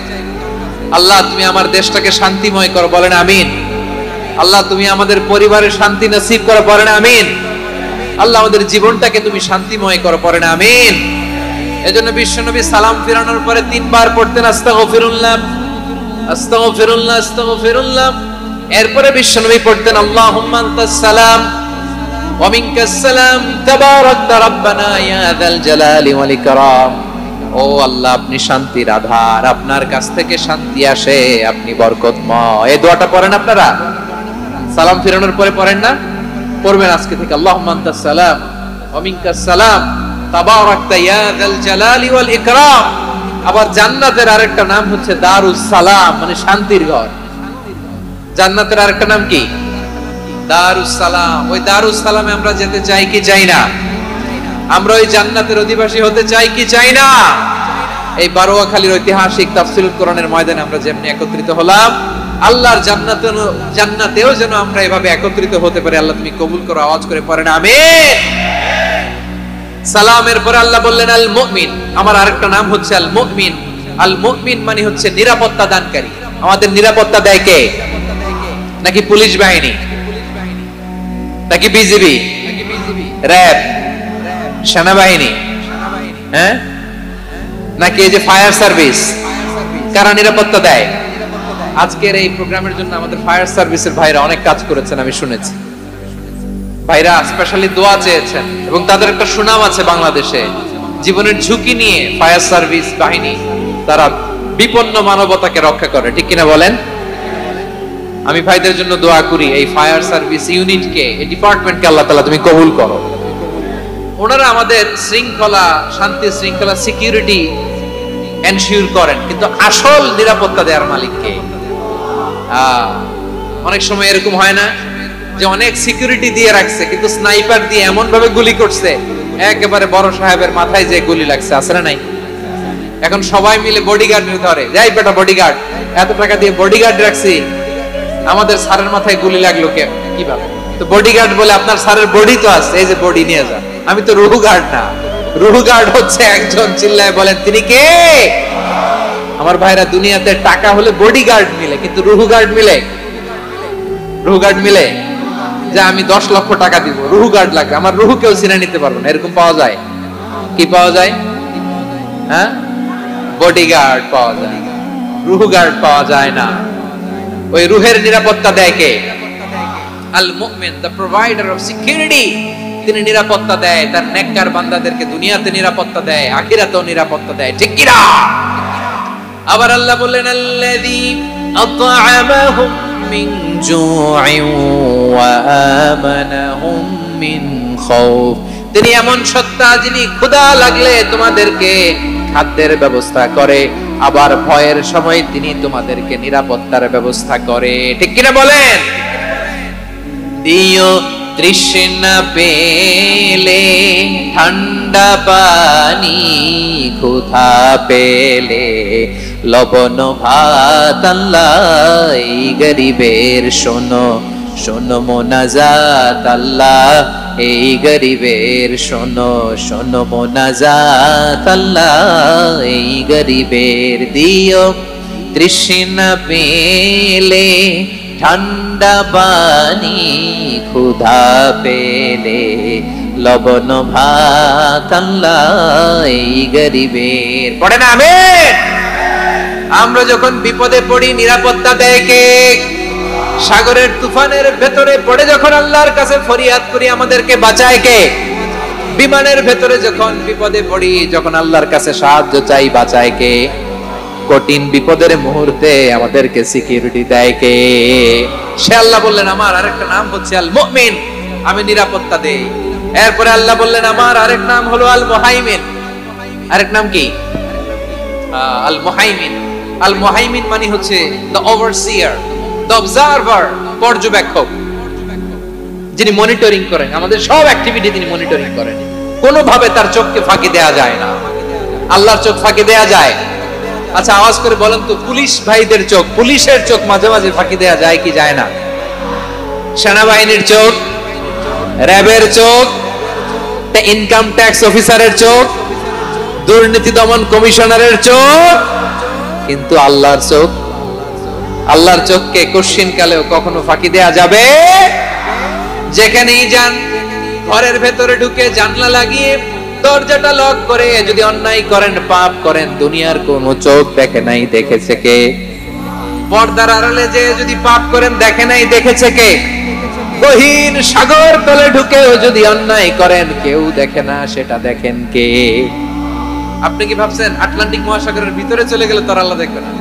আল্লাহ তুমি আমার দেশটাকে শান্তিময় করো, বলেন আমিন। আল্লাহ তুমি আমাদের পরিবারে শান্তি নসিব করো, বলেন আমিন। আল্লাহ আমাদের জীবনটাকে তুমি শান্তিময় করো, পড়েন আমিন। এজন্য বিশ্বনবী সালাম ফিরানোর পরে 3 বার পড়তেন আস্তাগফিরুল্লাহ, আস্তাগফিরুল্লাহ, আস্তাগফিরুল্লাহ। এরপরে বিশ্বনবী পড়তেন আল্লাহুম্মা আনতাস সালাম ওয়া মিনকাস সালাম তাবারাকতা রাব্বানা ইয়া যাল জালালি ওয়াল ইকরাম। ও আল্লাহ আপনি শান্তির আধার, আপনার কাছ থেকে শান্তি আসে, আপনি বরকতময়। এই দোয়াটা পড়েন আপনারা? সালাম ফিরানোর পরে পড়েন না? পড়বেন আজকে থেকে আল্লাহুম্মা আনতাস সালাম ওয়া মিনকাস সালাম তাবারাকতা ইয়া যাল জালালি ওয়াল ইকরাম। আবার জান্নাতের আরেকটা নাম হচ্ছে দারুস সালাম, মানে শান্তির ঘর। জান্নাতের আরেকটা নাম কি? দারুস সালাম। ওই দারুস সালামে আমরা যেতে চাই কি চাই না? আমরা ওই জান্নাতের অধিবাসী হতে চাই কি চাই না? এই বারোয়াখালীর ঐতিহাসিক তাফসীরুল কোরআনের ময়দানে আমরা যেমনি একত্রিত হলাম, আল্লাহর জান্নাতেও যেন আমরা এভাবে একত্রিত হতে পারি। আল্লাহ তুমি কবুল করো। আওয়াজ করে পড়েন আমিন। সালামের পরে আল্লাহ বললেন আল মুমিন। আমার আরেকটা নাম হচ্ছে আল মুমিন। আল মুমিন মানে হচ্ছে নিরাপত্তা দানকারী। আমাদের নিরাপত্তা দেয় কে? নাকি পুলিশ বাহিনী, নাকি বিজিবি, র‍্যাব, সেনাবাহিনী, হ্যাঁ, নাকি এই যে ফায়ার সার্ভিস? কারা নিরাপত্তা দেয়? আজকের এই প্রোগ্রামের জন্য আমাদের ফায়ার সার্ভিসের ভাইরা অনেক কাজ করেছেন, আমি শুনেছি। ভাইরা স্পেশালি দোয়া চেয়েছেন এবং তাদের একটা সুনাম আছে বাংলাদেশে। জীবনের ঝুঁকি নিয়ে ফায়ার সার্ভিস বাহিনী তারা বিপন্ন মানবতাকে রক্ষা করে, ঠিক কিনা বলেন? আমি ভাইদের জন্য দোয়া করি, এই ফায়ার সার্ভিস ইউনিটকে, এই ডিপার্টমেন্টকে আল্লাহ তাআলা তুমি কবুল করো। ওনারা আমাদের শৃঙ্খলা, শান্তি শৃঙ্খলা, সিকিউরিটি এনশিওর করেন, কিন্তু আসল নিরাপত্তা দেওয়ার মালিক কে? অনেক সময় এরকম হয় না যে অনেক সিকিউরিটি দিয়ে রাখছে, কিন্তু স্নাইপার দিয়ে এমন ভাবে গুলি করছে একেবারে বড় সাহেবের মাথায় যে গুলি লাগছে, আছে না নাই? এখন সবাই মিলে বডিগার্ড ধরে, যাই বেটা বডিগার্ড, এত টাকা দিয়ে বডিগার্ড রাখছি, আমাদের স্যারের মাথায় গুলি লাগলো কে কিভাবে? তো বডিগার্ড বলে আপনার স্যারের বডি তো আছে, এই যে বডি নিয়ে যান। আমি তো রুহু গার্ড না, রুহু গার্ড হচ্ছে একজন, চিল্লায় বলেন তিনি কে? আমার ভাইরা, দুনিয়াতে টাকা হলে বডিগার্ড মিলে, কিন্তু রুহু গার্ড মিলে? রুহু গার্ড মিলে? যে আমি 10 লক্ষ টাকা দিব, রুহু গার্ড লাগবে, আমার রুহু কেউ চিনে নিতে পারবে না, এরকম পাওয়া যায়? কি পাওয়া যায়? হ্যাঁ, বডিগার্ড পাওয়া যায়, রুহু গার্ড পাওয়া যায় না। ওই রুহের নিরাপত্তা দেয় কে? আল মুমিন, দ্য প্রোভাইডার অফ সিকিউরিটি। তিনি নিরাপত্তা দেয় তার নেককার বান্দাদেরকে, দুনিয়াতে নিরাপত্তা দেয়, আখিরাতেও নিরাপত্তা দেয়, ঠিক কি না? আবার আল্লাহ বললেন আল্লাযী আত'আমাহুম মিন জু'ইন ওয়া আমানাহুম মিন খাউফ। তিনি এমন সত্তা যিনি ক্ষুধা লাগলে তোমাদেরকে খাদ্যের ব্যবস্থা করে, আবার ভয়ের সময় তিনি তোমাদেরকে নিরাপত্তার ব্যবস্থা করে, ঠিক কিনা বলেন? দিও তৃষ্ণা পেলে ঠান্ডা পানি, ক্ষুধা পেলে লবণ ভাত, আল্লাহ এই গরিবের শোনো শোনো মোনাজাত, আল্লাহ এই গরিবের শোনো শোনো মোনাজাত, আল্লাহ এই গরিবের। দিও তৃষ্ণা পেলে ঠান্ডা পানি, ক্ষুধা পেলে লবণ ভাত, আল্লাহ এই গরিবের। পড়ে না আমিন? আমরা যখন বিপদে পড়ি নিরাপত্তা দেয় কে? সাগরের তুফানের ভেতরে পড়ে যখন আল্লাহর কাছে ফরিয়াদ করি আমাদেরকে বাঁচায় কে? বিমানের ভেতরে যখন বিপদে পড়ি, যখন আল্লাহর কাছে সাহায্য চাই, বাঁচায় কে? কঠিন বিপদের মুহূর্তে আমাদেরকে সিকিউরিটি দেয় কে? সে আল্লাহ বললেন আমার আরেকটা নাম হচ্ছে আল মুমিন, আমি নিরাপত্তা দেই। এরপরে আল্লাহ বললেন আমার আরেক নাম হলো আল মুহাইমিন। আরেক নাম কি? আল মুহাইমিন। আল মুহাইমিন মানে হচ্ছে দ্য ওভারসিয়ার, দ্য অবজারভার, পর্যবেক্ষক, যিনি মনিটরিং করেন আমাদের সব অ্যাক্টিভিটি, তিনি মনিটরিং করেন। কোনোভাবে তার চোখকে ফাঁকি দেয়া যায় না। আল্লাহর চোখ ফাঁকি দেয়া যায়? আচ্ছা আওয়াজ করে বলেন তো, পুলিশ ভাইদের চোখ, পুলিশের চোখ মাঝে মাঝে ফাঁকি দেয়া যায় কি যায় না? সেনাবাহিনীর চোখ, র্যাবের চোখ, ইনকাম ট্যাক্স অফিসারের চোখ, দুর্নীতি দমন কমিশনারের চোখ, কিন্তু আল্লাহর চোখ? আল্লাহর চোখকে কোশ্চিন কালেও কখনো ফাঁকি দেয়া যাবে? যেখানেই যান, ঘরের ভেতরে ঢুকে জানলা লাগিয়ে দরজাটা লক করে যদি অন্যায় করেন, পাপ করেন, দুনিয়ার কোন চোখ দেখে নাই, দেখেছে কে? পর্দার আড়ালে যে যদি পাপ করেন, দেখে নাই, দেখেছে কে? গহীন সাগর তলে ঢুকেও যদি অন্যায় করেন, কেউ দেখে না, সেটা দেখেন কে? আপনি কি ভাবছেন আটলান্টিক মহাসাগরের ভিতরে চলে গেলে তো আল্লাহ দেখবে না?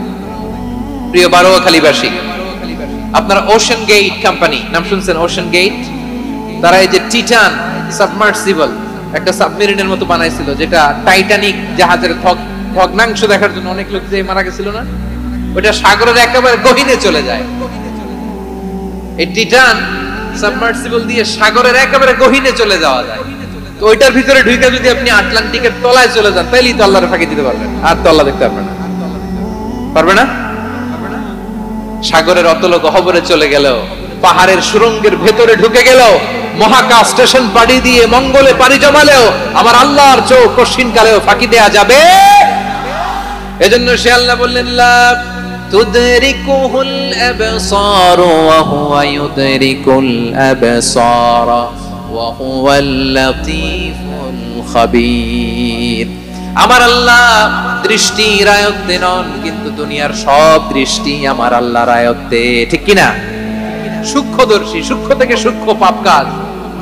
প্রিয় বারোয়াখালীবাসী, আপনারা ওশান গেট কোম্পানি নাম শুনছেন? ওশান গেট, তারা এই যে টিটান সাবমার্সিবল একটা সাবমেরিনের মতো বানাইছিল, যেটা টাইটানিক জাহাজের ভগ্নাংশ দেখার জন্য অনেক লোক যে মারা গেছিল না, ওটা সাগরের একেবারে গহীনে চলে যায়। এই টিটান সাবমার্সিবল দিয়ে সাগরের একেবারে গহীনে চলে যাওয়া যায়। তো ওইটার ভিতরে ঢুকে যদি আপনি আটলান্টিকের তলায় চলে যান, তাহলেই তো আল্লাহর ফাঁকি দিতে পারবেন, আর তো আল্লাহ দেখতে পারবে না। পারবে না? সাগরের অতল গহ্বরে চলে গেল, পাহাড়ের সুরঙ্গের ভেতরে ঢুকে গেল, মহাকাশ স্টেশন পাড়ি দিয়ে মঙ্গলে পাড়ি জমালেও আমার আল্লাহর চোখ কঠিন কালেও ফাঁকি দেয়া যাবে? এজন্য সে আল্লাহ বললেন লা তুদরিকুহুল আবসার ওয়া হুয়া ইউদরিকুল আবসার ওয়া হুয়াল লাতীফুল খাবীর। আমার আল্লাহ দৃষ্টির আয়ত্তে নন, কিন্তু দুনিয়ার সব দৃষ্টি আমার আল্লাহর আয়ত্তে, ঠিক কিনা? সূক্ষ্মদর্শী, সূক্ষ্ম থেকে সূক্ষ্ম পাপ কাজ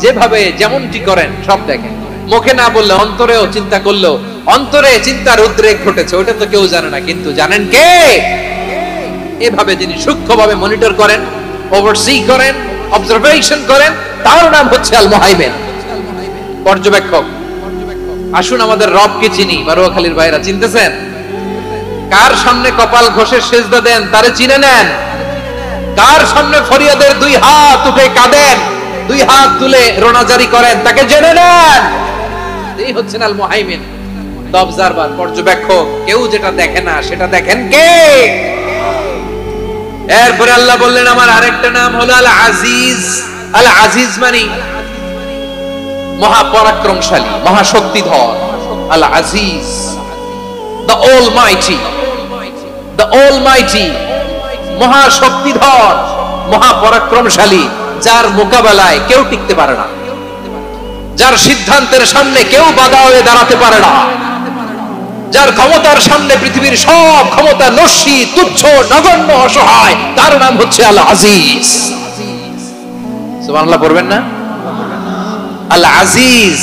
যেভাবে যেমনটি করেন সব দেখেন। মুখে না বললে অন্তরেও চিন্তা করলেও অন্তরে চিন্তার উদ্রেক ঘটেছে, ওটা তো কেউ জানে না, কিন্তু জানেন কে? এভাবে যিনি সূক্ষ্মভাবে মনিটর করেন, ওভারসি করেন, অবজারভেশন করেন, তার নাম হচ্ছে আল মুহাইমিন, পর্যবেক্ষক। আসুন আমাদের রবকে চিনি। বারুয়াখালীর ভাইরা চিনতেছেন? কার সামনে কপাল ঘষে সেজদা দেন তারে চিনে নেন। কার সামনে ফরিয়াদের দুই হাত উঠে কাঁদেন, দুই হাত তুলে রোনাজারি করেন, তাকে জেনে নেন। এই হচ্ছেন আল মুহাইমিন, দ্য অবজারভার, পর্যবেক্ষক। কেউ যেটা দেখে না সেটা দেখেন কে? এরপরে আল্লাহ বললেন আমার আরেকটা নাম হলো আল আজিজ। আল আজিজ মানে মহাপরাক্রমশালী, মহাশক্তিধর। আল আজিজ, দ্য অলমাইটি, দ্য অলমাইটি, মহাশক্তিধর, মহাপরাক্রমশালী, যার মোকাবেলায় কেউ টিকতে পারে না, যার সিদ্ধান্তের সামনে কেউ বাধা হয়ে দাঁড়াতে পারে না, যার ক্ষমতার সামনে পৃথিবীর সব ক্ষমতা নস্যি, তুচ্ছ, নগণ্য, অসহায়, তার নাম হচ্ছে আল আজিজ। সুবহানাল্লাহ পড়বেন না? আল আজিজ,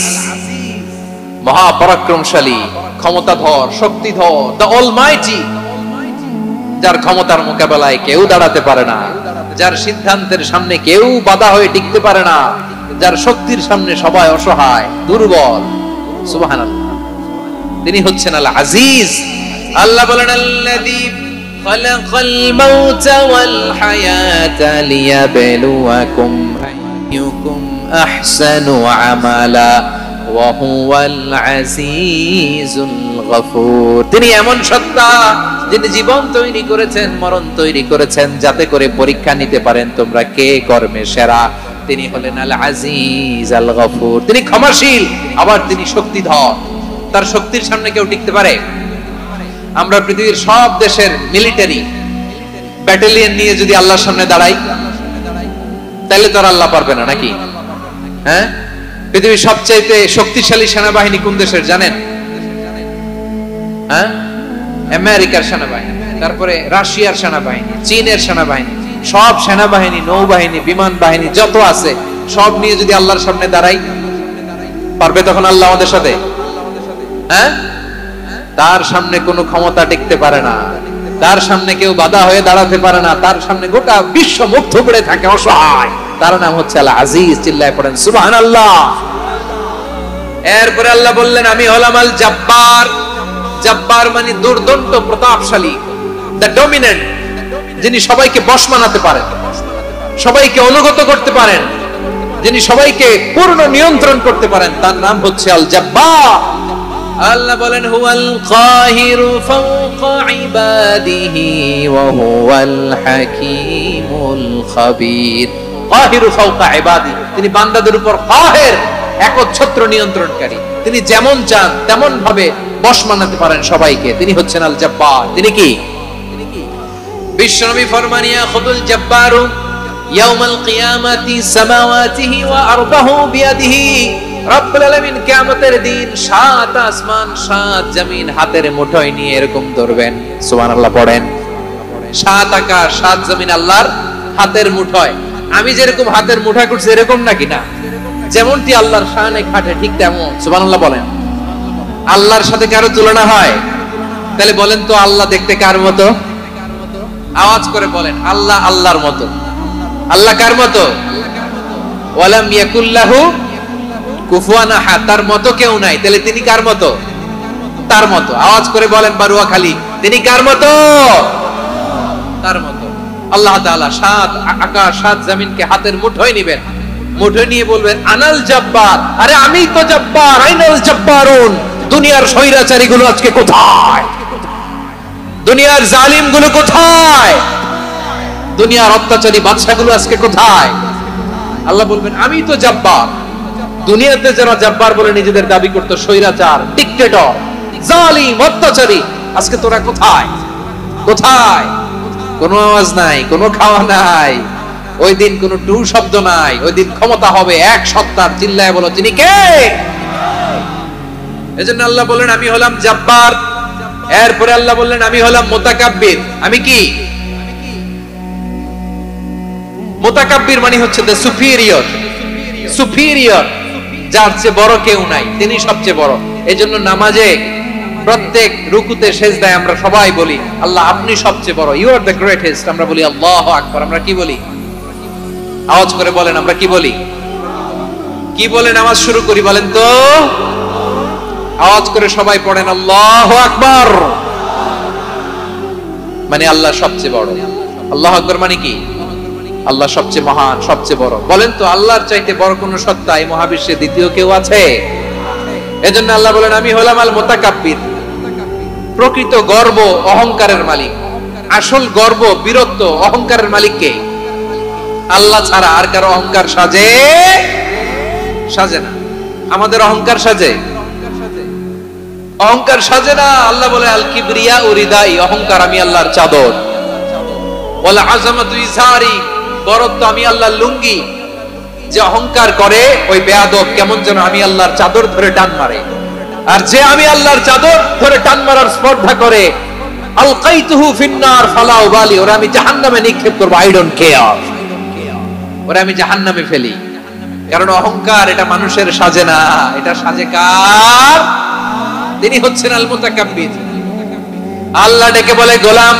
মহাপরাক্রমশালী, ক্ষমতাধর, শক্তিধর, দ্য অলমাইটি, যার ক্ষমতার মোকাবেলায় কেউ দাঁড়াতে পারে না, যার সিদ্ধান্তের সামনে কেউ বাধা হয়ে টিকতে পারে না, যার শক্তির সামনে সবাই অসহায়, দুর্বল। সুবহানাল্লাহ, তিনি হচ্ছেন আল আজিজ। আল্লাহ বলেন আল্লাযী খালাকাল মাউতা ওয়াল হায়াতা লিয়াবলুয়াকুম আইয়ুকুম আহসানু আমালা ওয়া হুয়াল আজিজুল গফুর। তিনি এমন সত্তা যিনি জীবন তৈরি করেছেন, মরণ তৈরি করেছেন, যাতে করে পরীক্ষা নিতে পারেন তোমরা কে কর্মে সেরা। তিনি হলেন আল আজিজ আল গফুর। তিনি ক্ষমাশীল, আবার তিনি শক্তিধর। তার শক্তির সামনে কেউ টিকতে পারে? আমরা পৃথিবীর সব দেশের মিলিটারি ব্যাটালিয়ন নিয়ে যদি আল্লাহর সামনে দাঁড়াই, তাহলে তো আর আল্লাহ পারবে না নাকি? হ্যাঁ, পৃথিবীর সবচাইতে শক্তিশালী সেনাবাহিনী কোন দেশের জানেন? হ্যাঁ, আমেরিকার সেনাবাহিনী, তারপরে রাশিয়ার সেনাবাহিনী, চীনের সেনাবাহিনী, সব সেনাবাহিনী, নৌবাহিনী, বিমান বাহিনী যত আছে সব নিয়ে যদি আল্লাহর সামনে দাঁড়াই, পারবে তখন আল্লাহ আমাদের সাথে? হ্যাঁ, তার সামনে কোনো ক্ষমতা টিকতে পারে না, তার সামনে কেউ বাধা হয়ে দাঁড়াতে পারে না, তার সামনে গোটা বিশ্ব মুগ্ধ করে থাকে, অসহায়। তার নাম হচ্ছে আল আজিজ। চিল্লায় পড়েন সুবহানাল্লাহ। এরপরে আল্লাহ বললেন আমি হলাম আল জব্বার। জব্বার মানে দুর্দন্ত, প্রতাপশালী, দ্য ডমিনেন্ট, যিনি সবাইকে বশ মানাতে পারেন, সবাইকে অনুগত করতে পারেন, যিনি সবাইকে পূর্ণ নিয়ন্ত্রণ করতে পারেন, তার নাম হচ্ছে আল জব্বার। আল্লাহ বলেন হুয়াল কাহিরু ফাওকা ইবাদিহি ওয়া হুয়াল হাকীমুল খাবীর। কাহিরু ফাওকা ইবাদি, তিনি বান্দাদের উপর কাহের, একচ্ছত্র নিয়ন্ত্রণকারী। তিনি যেমন চান তেমন ভাবে বশ মানাতে পারেন সবাইকে। তিনি হচ্ছেন আল জব্বার। তিনি কি? বিশ্বনবী ফরমান ইয়াখুদুল জব্বারু ইয়াউমাল কিয়ামাতি সামাওয়াতিহি ওয়া আরবাহু বিয়াদিহি। রব্বুল আলামিন কিয়ামতের দিন সাত আসমান সাত জমিন হাতের মুঠোয় নিয়ে এরকম ধরবেন। সুবহানাল্লাহ পড়েন। সাত আকাশ সাত জমিন আল্লাহর হাতের মুঠোয়। আমি যেরকম হাতের মুঠা করছি এরকম নাকি? না, যেমনটি আল্লাহর শানে খাটে ঠিক তেমন। সুবহানাল্লাহ বলেন। আল্লাহর সাথে কারো তুলনা হয়? তাহলে বলেন তো আল্লাহ দেখতে কার মতো? আওয়াজ করে বলেন আল্লাহ আল্লাহর মতো। আল্লাহ কার মতো? ওয়ালাম ইয়াকুল্লাহু কুফুয়ান আহাদ, তার মতো কেউ নাই। তাহলে তিনি কার মতো? তার মতো। আওয়াজ করে বলেন বারুয়াখালী, তিনি কার মতো? তার মতো। আল্লাহ তাআলা সাত আকাশ সাত জমিনকে হাতের মুঠোয় নেবেন, মুঠোয় নিয়ে বলবেন আনাল জব্বার। আরে আমি তো জব্বার, আইনাল জব্বারুন। দুনিয়ার স্বৈরাচারী গুলো আজকে কোথায়? দুনিয়ার জালিম গুলো কোথায়? দুনিয়ার অত্যাচারী বাদশা গুলো আজকে কোথায়? আল্লাহ বলবেন আমি তো জব্বার। দুনিয়াতে যারা জব্বার বলে নিজেদের দাবি করতো, স্বৈরাচার, ডিক্টেটর, জালিম, অত্যাচারী, আজকে তোরা কোথায়? কোথায়? কোনো আওয়াজ নাই, কোনো খাওয়া নাই, ওই দিন কোনো টু শব্দ নাই। ওই দিন ক্ষমতা হবে এক সত্তার। চিল্লায় বলো তিনি কে? এজন্য আল্লাহ বললেন আমি হলাম জব্বার। এরপরে আল্লাহ বললেন আমি হলাম মুতাকাব্বির। আমি কি? মুতাকাব্বির মানে হচ্ছে দ্য সুপিরিয়র। সুপিরিয়র, যার চেয়ে বড় কেউ নাই, তিনি সবচেয়ে বড়। এজন্য নামাজে প্রত্যেক রুকুতে সেজদায় আমরা সবাই বলি আল্লাহ আপনি সবচেয়ে বড়, ইউ আর দ্য গ্রেটেস্ট। আমরা বলি আল্লাহু আকবার। আমরা কি বলি? আওয়াজ করে বলেন আমরা কি বলি? কি বলে নামাজ শুরু করি বলেন তো? আওয়াজ করে সবাই পড়েন আল্লাহু আকবার। মানে আল্লাহ সবচেয়ে বড়। আল্লাহু আকবার মানে কি? আল্লাহ সবচেয়ে মহান, সবচেয়ে বড়। বলেন তো আল্লাহর চাইতে বড় কোন সত্তা এই মহাবিশ্বে দ্বিতীয় কেউ আছে? এজন্য আল্লাহ বলেন আমি হলাম আল মুতাকাব্বির, প্রকৃত গর্ব অহংকারের মালিক। আসল গর্ব বীরত্ব অহংকারের মালিক কে? আল্লাহ ছাড়া আর কারো অহংকার সাজে সাজে না। আমাদের অহংকার সাজে? অহংকার সাজে না। আল্লাহ বলে আল কিবরিয়া উরিদাই, অহংকার আমি আল্লাহর চাদর। ওয়াল আযামাতু ইজারি, বড়ত্ব আমি আল্লাহর লুঙ্গি। যে অহংকার করে ওই বেয়াদব কেমন যেন আমি আল্লাহর চাদর ধরে টান মারে, আর যে আমি আল্লাহর চাদর ধরে টান মারার স্পর্ধা করে আলকাইতুহু ফিন্নার ফালা উবালি, ওরা আমি জাহান্নামে নিক্ষেপ করব, আই ডোন্ট কেয়ার, ওরা আমি জাহান্নামে ফেলি। কারণ অহংকার এটা মানুষের সাজে না, এটা সাজে কার? তিনি হচ্ছেন আল মুতাকাব্বির। আল্লাহ ডেকে বলে গোলাম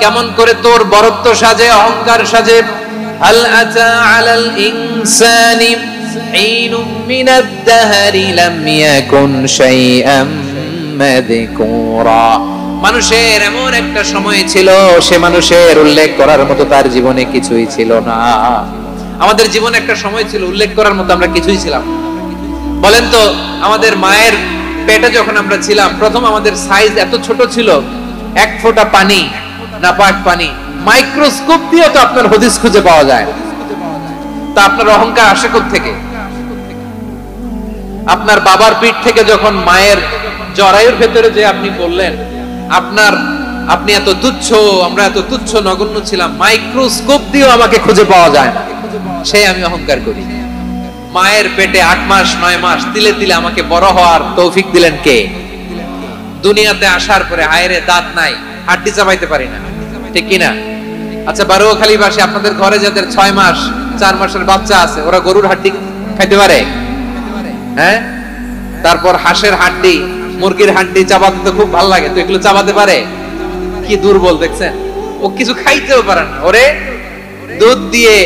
কেমন করে তোর বরত্ব সাজে, অহংকার সাজে? হাল আতা আলাল ইনসানি হিনুম মিনাদ দাহরি লাম ইয়াকুন শাইআম মাযকুরা। মানুষের এমন একটা সময় ছিল, সে মানুষের উল্লেখ করার মতো তার জীবনে কিছুই ছিল না। আমাদের জীবনে একটা সময় ছিল উল্লেখ করার মতো আমরা কিছুই ছিলাম। বলেন তো আমাদের মায়ের পেটে যখন আমরা ছিলাম, প্রথম আমাদের সাইজ এত ছোট ছিল, এক ফোঁটা পানি, নাপাক পানি, মাইক্রোস্কোপ দিয়ে তো আপনার হদিস খুঁজে পাওয়া যায়। তা আপনার অহংকার আসে কোত্থেকে? আপনার বাবার পিঠ থেকে যখন মায়ের জরায়ুর ভেতরে যে আপনি বললেন আপনি এত তুচ্ছ, আমরা এত তুচ্ছ নগণ্য ছিলাম, মাইক্রোস্কোপ দিয়েও আমাকে খুঁজে পাওয়া যায় না, সেই আমি অহংকার করি। মায়ের পেটে 8 মাস 9 মাস তিলে তিলে আমাকে বড় হওয়ার তৌফিক দিলেন কে? দুনিয়াতে আসার পরে হায়রে দাঁত নাই, হাড্ডি চাবাইতে পারি না, ঠিক কিনা? আচ্ছা বারোখালীবাসী আপনাদের ঘরে যাদের 6 মাস 4 মাসের বাচ্চা আছে, ওরা গরুর হাড্ডি খাইতে পারে? হ্যাঁ। তারপর হাঁসের হাড্ডি, মুরগির হাড্ডি চাবাতে তো খুব ভালো লাগে, তো এগুলো চাবাতে পারে? কি দুর্বল দেখছেন, ও কিছু খাইতেও পারে না। ওরে দুধ দিয়ে,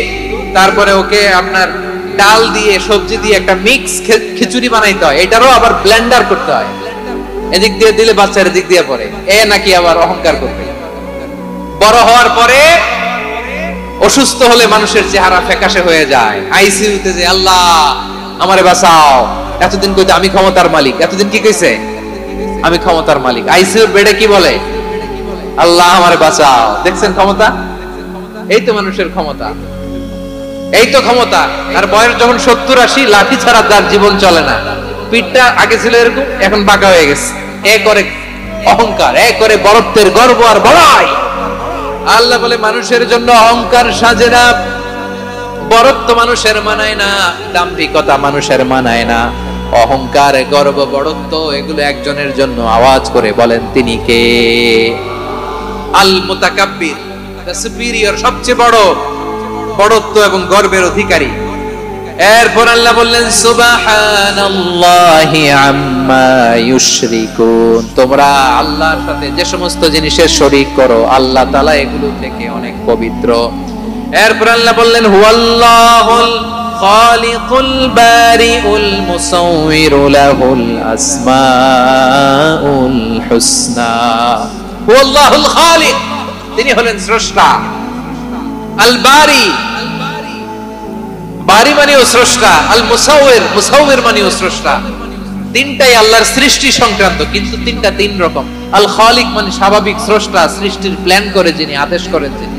তারপরে ওকে আপনার ডাল দিয়ে, সবজি দিয়ে একটা মিক্স খিচুড়ি বানাইতে হয়, এটারও আবার ব্লেন্ডার করতে হয়। এদিক দিয়ে দিলে বাচ্চার এদিক দিয়ে পড়ে, এ নাকি আবার অহংকার করবে। বড় হওয়ার পরে অসুস্থ হলে মানুষের চেহারা ফ্যাকাশে হয়ে যায়, আইসিইউতে যে আল্লাহ আমারে বাঁচাও, এতদিন কইতে আমি ক্ষমতার মালিক, এতদিন কি কইছে আমি ক্ষমতার মালিক, আইসিইউর বেডে কি বলে আল্লাহ আমারে বাঁচাও। দেখছেন ক্ষমতা? এই তো মানুষের ক্ষমতা, এই তো ক্ষমতা। আর বয়স যখন 70-80, লাঠি ছাড়া তার জীবন চলে না। পিঠটা আগে ছিল এরকম, এখন বাঁকা হয়ে গেছে। এ করে অহংকার, এ করে বড়ত্বের গর্ব আর বড়াই। আল্লাহ বলে মানুষের জন্য অহংকার সাজে না, বড়ত্ব মানুষের মানায় না, দাম্ভিকতা মানুষের মানায় না, অহংকার গর্ব বড়ত্ব এগুলো একজনের জন্য। আওয়াজ করে বলেন তিনি কে? আল মুতাকাব্বির, দ্য সুপিরিয়র, সবচেয়ে বড়, বড়ত্ব এবং গর্বের অধিকারী। এরপর আল্লাহ বললেন সুবহানাল্লাহি আম্মা ইউশরিকুন, তোমরা আল্লাহর সাথে যে সমস্ত জিনিসের শরীক করো আল্লাহ তাআলা এগুলো থেকে অনেক পবিত্র। এরপর আল্লাহ বললেন হুয়াল্লাহুল খালিকুল বারিউল মুসাউবিরু লাহুল আসমাউল হুসনা। হুয়াল্লাহুল খালিক, তিনি হলেন স্রষ্টা। আল বারি, বারি মানেও স্রষ্টা। আল মুসাউবির, মুসাউবির মানেও স্রষ্টা। তিনটাই আল্লাহর সৃষ্টি সংক্রান্ত, কিন্তু তিনটা তিন রকম। আল খালিক মানে স্বাভাবিক স্রষ্টা, সৃষ্টির প্ল্যান করে যিনি, আদেশ করেন যিনি।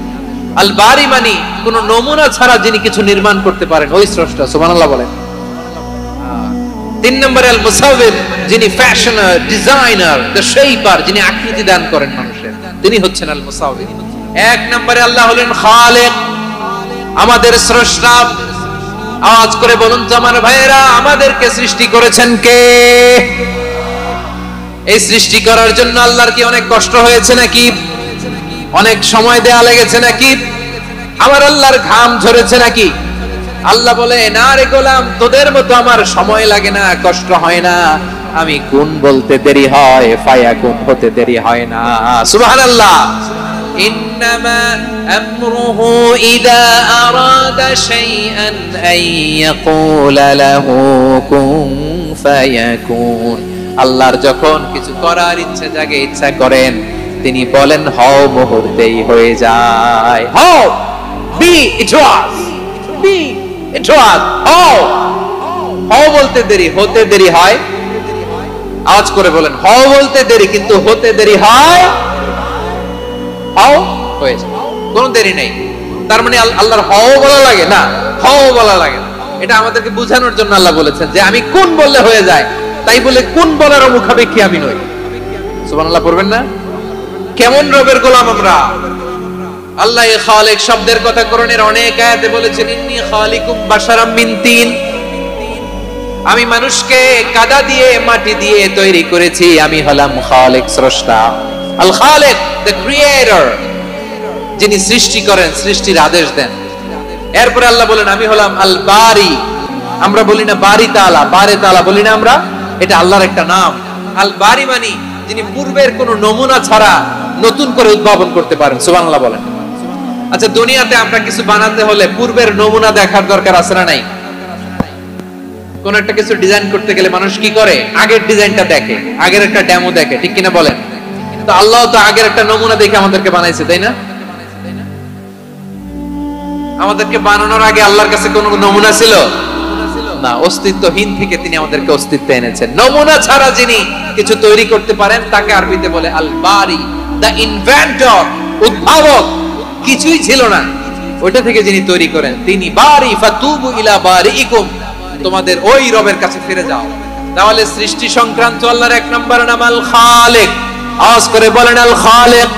আল বারি মানে কোন নমুনা ছাড়া যিনি কিছু নির্মাণ করতে পারেন, ওই স্রষ্টা। সুবহানাল্লাহ বলেন। 3 নম্বরে আল মুসাউবির, যিনি ফ্যাশনার, ডিজাইনার, দ্য শেপার, যিনি আকৃতি দান করেন মানুষের, তিনি হচ্ছেন আল মুসাউবির। 1 নম্বরে আল্লাহ হলেন খালিক, আমাদের স্রষ্টা। আওয়াজ করে বলুন তো আমার ভাইয়েরা, আমাদেরকে সৃষ্টি করেছেন কে? এই সৃষ্টি করার জন্য আল্লাহর কি অনেক কষ্ট হয়েছে নাকি? অনেক সময় দেয়া লেগেছে নাকি? আমার আল্লাহর ঘাম ঝরেছে নাকি? আল্লাহ বলে না রে গোলাম, তোদের মতো আমার সময় লাগে না, কষ্ট হয় না, আমি কোন বলতে দেরি হয়, ফায়াকুন হতে দেরি হয় না। সুবহানাল্লাহ। ইন্নামা আমরুহু ইযা আরাদা শাইআন আন ইয়াকুলা লাহু কুন ফায়াকুন আল্লাহর যখন কিছু করার ইচ্ছা জাগে, ইচ্ছা করেন, তিনি বলেন হও, মুহূর্তেই হয়ে যায়। হও, বি ইট ওয়াজ, বি ইট ওয়াজ। হও, হও বলতে দেরি, হতে দেরি হয়। আওয়াজ করে বলেন, হও বলতে দেরি কিন্তু হতে দেরি হয়। হও হয়ে যায়, কোনো দেরি নেই। তার মানে আল্লাহর হও বলা লাগে না, হও বলা লাগে না। এটা আমাদেরকে বোঝানোর জন্য আল্লাহ বলেছেন যে আমি কোন বললে হয়ে যায়, তাই বলে কোন বলার মুখাপেক্ষী আমি নই। সুবহানাল্লাহ পড়বেন না? কেমন রবের গোলাম আমরা। আল্লাহ খালিক শব্দের কথা কোরআনের অনেক আয়াতে বলেছেন, ইন্নী খালিকুম বাশারাম মিন তিন, আমি মানুষকে কাদা দিয়ে মাটি দিয়ে তৈরি করেছি, আমি হলাম খালিক, স্রষ্টা। আল খালিক, দ্য ক্রিয়েটর, যিনি সৃষ্টি করেন, সৃষ্টির আদেশ দেন। এরপরে আল্লাহ বলেন আমি হলাম আল বারি। আমরা বলি না বারি তাআলা, বারে তাআলা বলি না আমরা, এটা আল্লাহর একটা নাম। আল বারি মানে যিনি পূর্বের কোন নমুনা ছাড়া নতুন করে উদ্ভাবন করতে পারেন। সুবহানাল্লাহ বলেন। আচ্ছা, দুনিয়াতে আমরা কিছু বানাতে হলে পূর্বের নমুনা দেখার দরকার আছে না নাই? কোন একটা কিছু ডিজাইন করতে গেলে মানুষ কি করে? আগের ডিজাইনটা দেখে, আগের একটা ডেমো দেখে, ঠিক কিনা বলেন? তো আল্লাহ তো আগের একটা নমুনা দেখে আমাদেরকে বানাইছে, তাই না? আমাদেরকে বানানোর আগে আল্লাহর কাছে কোন নমুনা ছিল না, অস্তিত্বহীন থেকে তিনি আমাদেরকে অস্তিত্বে এনেছেন। নমুনা ছাড়া যিনি কিছু তৈরি করতে পারেন তাকে আরবিতে বলে আল বারি, দ্য ইনভেন্টর, উদ্ভাবক। কিছুই ছিল না, ওইটা থেকে যিনি তৈরি করেন তিনি বারি। ফাতুবু ইলা বারিইকুম, তোমাদের ওই রবের কাছে ফিরে যাও। তাহলে সৃষ্টি সংক্রান্ত আল্লাহর এক নম্বর নাম আল খালিক। আওয়াজ করে বলেন আল খালিক।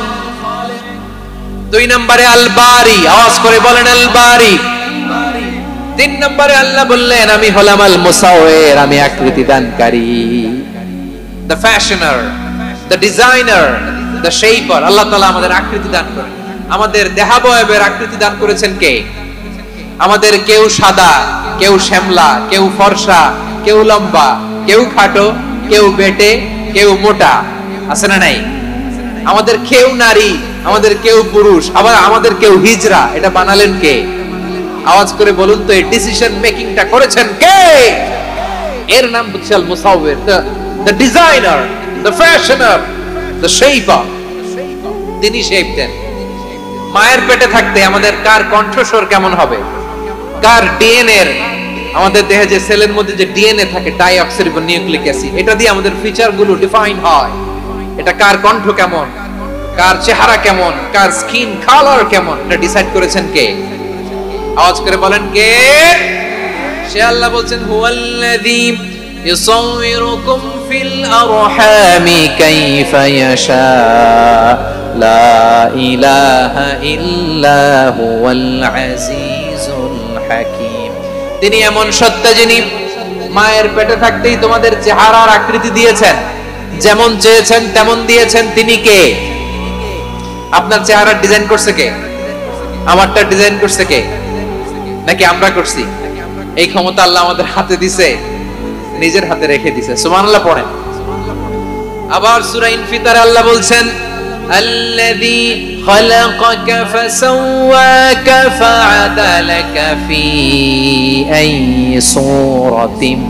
দুই নম্বরে আল বারি, আওয়াজ করে বলেন আল বারি। তিন নম্বরে আল্লাহ বললেন আমি হলাম আল মুসাওয়ির, আমি আকৃতি দানকারী, the fashioner, the designer, the shaper. Allah তাআলা আমাদের আকৃতি দান করেন। আমাদের দেহাবয়বের আকৃতি দান করেছেন কে? আমাদের কেউ সাদা, কেউ শ্যামলা, কেউ ফর্সা, কেউ লম্বা, কেউ খাটো, কেউ বেটে, কেউ মোটা, আছে না নাই? আমাদের কেউ নারী, আমাদের কেউ পুরুষ, আবার আমাদের কেউ হিজড়া। এটা বানালেন কে? আওয়াজ করে বলুন তো, এই ডিসিশন মেকিংটা করেছেন কে? এর নাম হচ্ছে আল মুসাওয়ির, the designer, the fashioner, the shaper. তিনি শেপ দেন। মায়ের পেটে থাকতে আমাদের কার কণ্ঠস্বর কেমন হবে, কার ডিএনএ, আমাদের দেহে যে সেলের মধ্যে যে ডিএনএ থাকে, ডাইঅক্সিরিবো নিউক্লিক অ্যাসিড, এটা দিয়ে আমাদের ফিচার গুলো ডিফাইন হয়। এটা কার কণ্ঠ কেমন, কার চেহারা কেমন, কার স্কিন কালার কেমন, এটা ডিসাইড করেছেন কে? আওয়াজ করে বলেন কে? সে আল্লাহ বলছেন হুয়াল্লাযী ইউসাউইরুকুম ফিল আরহামি কাইফা ইয়াশা লা ইলাহা ইল্লা হুয়াল আজিজুল হাকীম। তিনি এমন সত্তা যিনি মায়ের পেটে থাকতেই তোমাদের চেহারার আকৃতি দিয়েছেন, যেমন চেয়েছেন তেমন দিয়েছেন। তিনি কে? আপনার চেহারার ডিজাইন করছে কে? আমারটা ডিজাইন করছে কে? নাকি আমরা করছি? এই ক্ষমতা আল্লাহ আমাদের হাতে দিছে, নিজের হাতে রেখে দিছে। সুবহানাল্লাহ পড়েন। আবার সূরা ইনফিতারে আল্লাহ বলছেন আল্লাযী খালাকাকা ফাসাওয়াকা ফাআদালাকা ফি আইয়ি সূরাতিন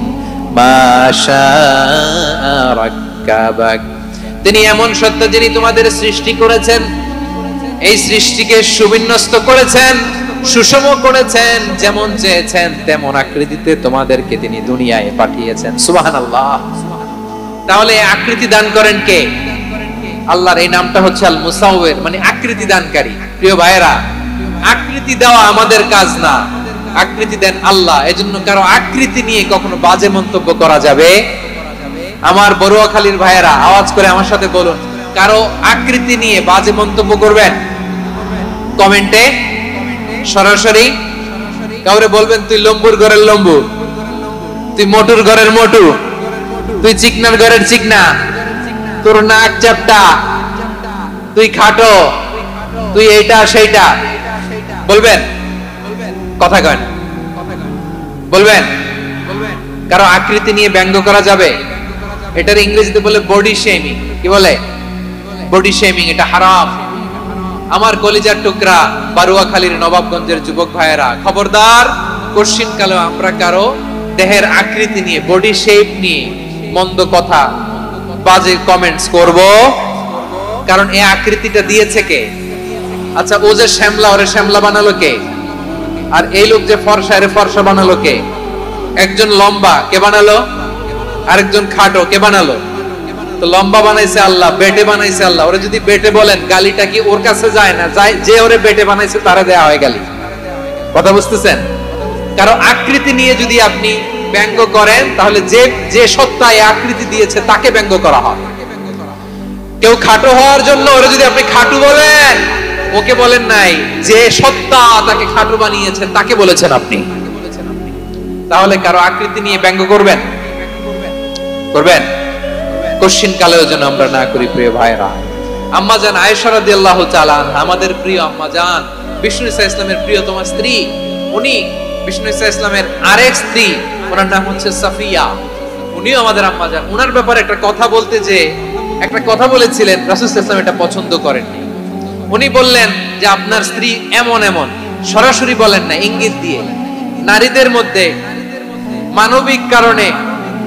মা শাআ রাক্কাবাক। তিনি এমন সত্তা যিনি তোমাদের সৃষ্টি করেছেন, এই সৃষ্টিকে সুবিন্যস্ত করেছেন, সুষম করেছেন, যেমন চেয়েছেন তেমন আকৃতিতে তোমাদেরকে তিনি দুনিয়ায় পাঠিয়েছেন। সুবহানাল্লাহ। তাহলে আকৃতি দান করেন কে? আল্লাহর এই নামটা হচ্ছে আল মুসাওয়ির, মানে আকৃতি দানকারী। প্রিয় ভাইয়েরা, আকৃতি দেওয়া আমাদের কাজ না, আকৃতি দেন আল্লাহ। এজন্য কারো আকৃতি নিয়ে কখনো বাজে মন্তব্য করা যাবে? আমার বড়ুয়াখালীর ভাইয়েরা আওয়াজ করে আমার সাথে বলুন, কারো আকৃতি নিয়ে বাজে মন্তব্য করবেন? কমেন্টে সরাসরি কাউরে বলবেন তুই লম্বুর ঘরের লম্বু, তুই মোটুর ঘরের মোটু, তুই চিকনার ঘরের চিকনা, তোর নাক চ্যাপটা, তুই খাটো, তুই এইটা সেইটা বলবেন? কথা কন, বলবেন? কারো আকৃতি নিয়ে ব্যঙ্গ করা যাবে? এটার ইংরেজিতে বলে বডি শেমিং। কি বলে? Body shaming. এটা হারাম। আমার কলিজার টুকরা বারুয়াখালীর নবাবগঞ্জের যুবক ভাইয়েরা, খবরদার, কোশ্চিন কালেও আমরা কারো দেহের আকৃতি নিয়ে, বডি শেপ নিয়ে মন্দ কথা, বাজে কমেন্টস করব? কারণ এই আকৃতিটা দিয়েছে কে? আচ্ছা, ও যে শ্যামলা, ওরে শ্যামলা বানালো কে? আর এই লোক যে ফর্সা, এর ফর্সা বানালো কে? একজন লম্বা, কে বানালো? আরেকজন খাটো, কে বানালো? তো লম্বা বানাইছে আল্লাহ, বেটে বানাইছে আল্লাহ। ওরে যদি বেটে বলেন, গালিটা কি ওর কাছে যায় না? যায়। যে ওরে বেটে বানাইছে তারা দেয়া হয় গালি। কথা বুঝতেছেন? কারো আকৃতি নিয়ে যদি আপনি ব্যঙ্গ করেন, তাহলে যে যে সত্তা এই আকৃতি দিয়েছে তাকে ব্যঙ্গ করা হয়। কেউ খাটো হওয়ার জন্য ওরে যদি আপনি খাটু বলেন, ওকে বলেন নাই, যে সত্তা তাকে খাটো বানিয়েছে তাকে বলেছেন আপনি। তাহলে কারো আকৃতি নিয়ে ব্যঙ্গ করবেন? করবেন? কোশ্চিন কালেও যেন আমরা না করি প্রিয় ভাইরা। আম্মা জান আয়েশা রাদিয়াল্লাহু তাআলা আনহা, আমাদের প্রিয় আম্মা জান, বিষ্ণু ঈসা ইসলামের প্রিয়তমা স্ত্রী, উনি বিষ্ণু ঈসা ইসলামের আরেক স্ত্রী, ওনার নাম হচ্ছে সাফিয়া, উনিও আমাদের আম্মা জান। ওনার ব্যাপারে একটা কথা বলতে যে একটা কথা বলেছিলেন, রাসূল সাল্লাল্লাহু আলাইহি ওয়াসাল্লাম এটা পছন্দ করেননি। উনি বললেন যে আপনার স্ত্রী এমন এমন, সরাসরি বলেন না, ইঙ্গিত দিয়ে। নারীদের মধ্যে মানবিক কারণে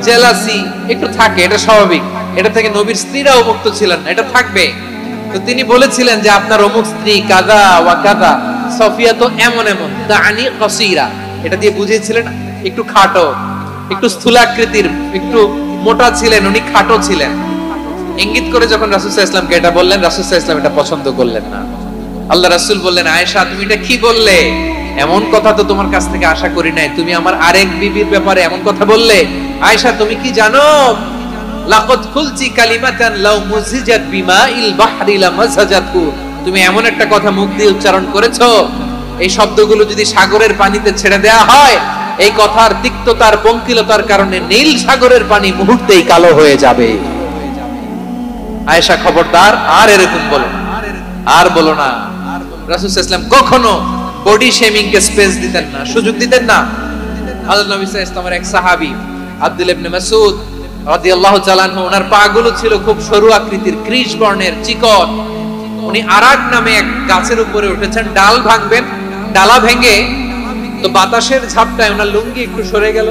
জেলাসি একটু থাকে, এটা স্বাভাবিক। এটা থেকে নবীর স্ত্রীরাও মুক্ত ছিলেন না, এটা থাকবে। তো তিনি বলেছিলেন যে আপনার অমুক স্ত্রী কাদা ওয়া কাদা, সফিয়া তো এমন এমন, তাআনি কাসীরা, এটা দিয়ে বুঝিয়েছিলেন একটু খাটো, একটু স্থূলাকৃতির, একটু মোটা ছিলেন, উনি খাটো ছিলেন। ইঙ্গিত করে যখন রাসূল সাল্লাল্লাহু আলাইহি ওয়াসাল্লামকে এটা বললেন, রাসূল সাল্লাল্লাহু আলাইহি ওয়াসাল্লাম এটা পছন্দ করলেন না। আল্লাহ রাসূল বললেন, আয়েশা তুমি এটা কি বললে? এমন কথা তো তোমার কাছ থেকে আশা করি নাই, তুমি আমার আরেক বিবির ব্যাপারে এমন কথা বললে। আয়েশা তুমি কি জানো, লাকাদ কুলতি কালিমাতান লাউ মুজিজাত বিমাইল বাহরি লামাজাজাতহু, তুমি এমন একটা কথা মুখ দিয়ে উচ্চারণ করেছো, এই শব্দগুলো যদি সাগরের পানিতে ছেড়ে দেয়া হয়, এই কথার তিক্ততার পঙ্কিলতার কারণে নীল সাগরের পানি মুহূর্তেই কালো হয়ে যাবে। আয়েশা খবরদার, আর এরকম বলো না, আর বলো না। রাসূল সাল্লাল্লাহু আলাইহি ওয়াসাল্লাম কখনো বডি শেমিং কে স্পেস দিতেন না, সুযোগ দিতেন না। হযরত নবী সাল্লাল্লাহু আলাইহি ওয়াসাল্লামের এক সাহাবী আব্দুল্লাহ ইবনে মাসউদ রাদিয়াল্লাহু তাআলা আনহু, ওনার পাগুলো ছিল খুব সরু আকৃতির, কৃশ বর্ণের, চিকন। উনি আরাক নামে এক গাছের উপরে উঠেছেন, ডাল ভাঙবেন, ডালা ভেঙে তো বাতাসের ঝাপটায় ওনার লুঙ্গি একটু সরে গেল,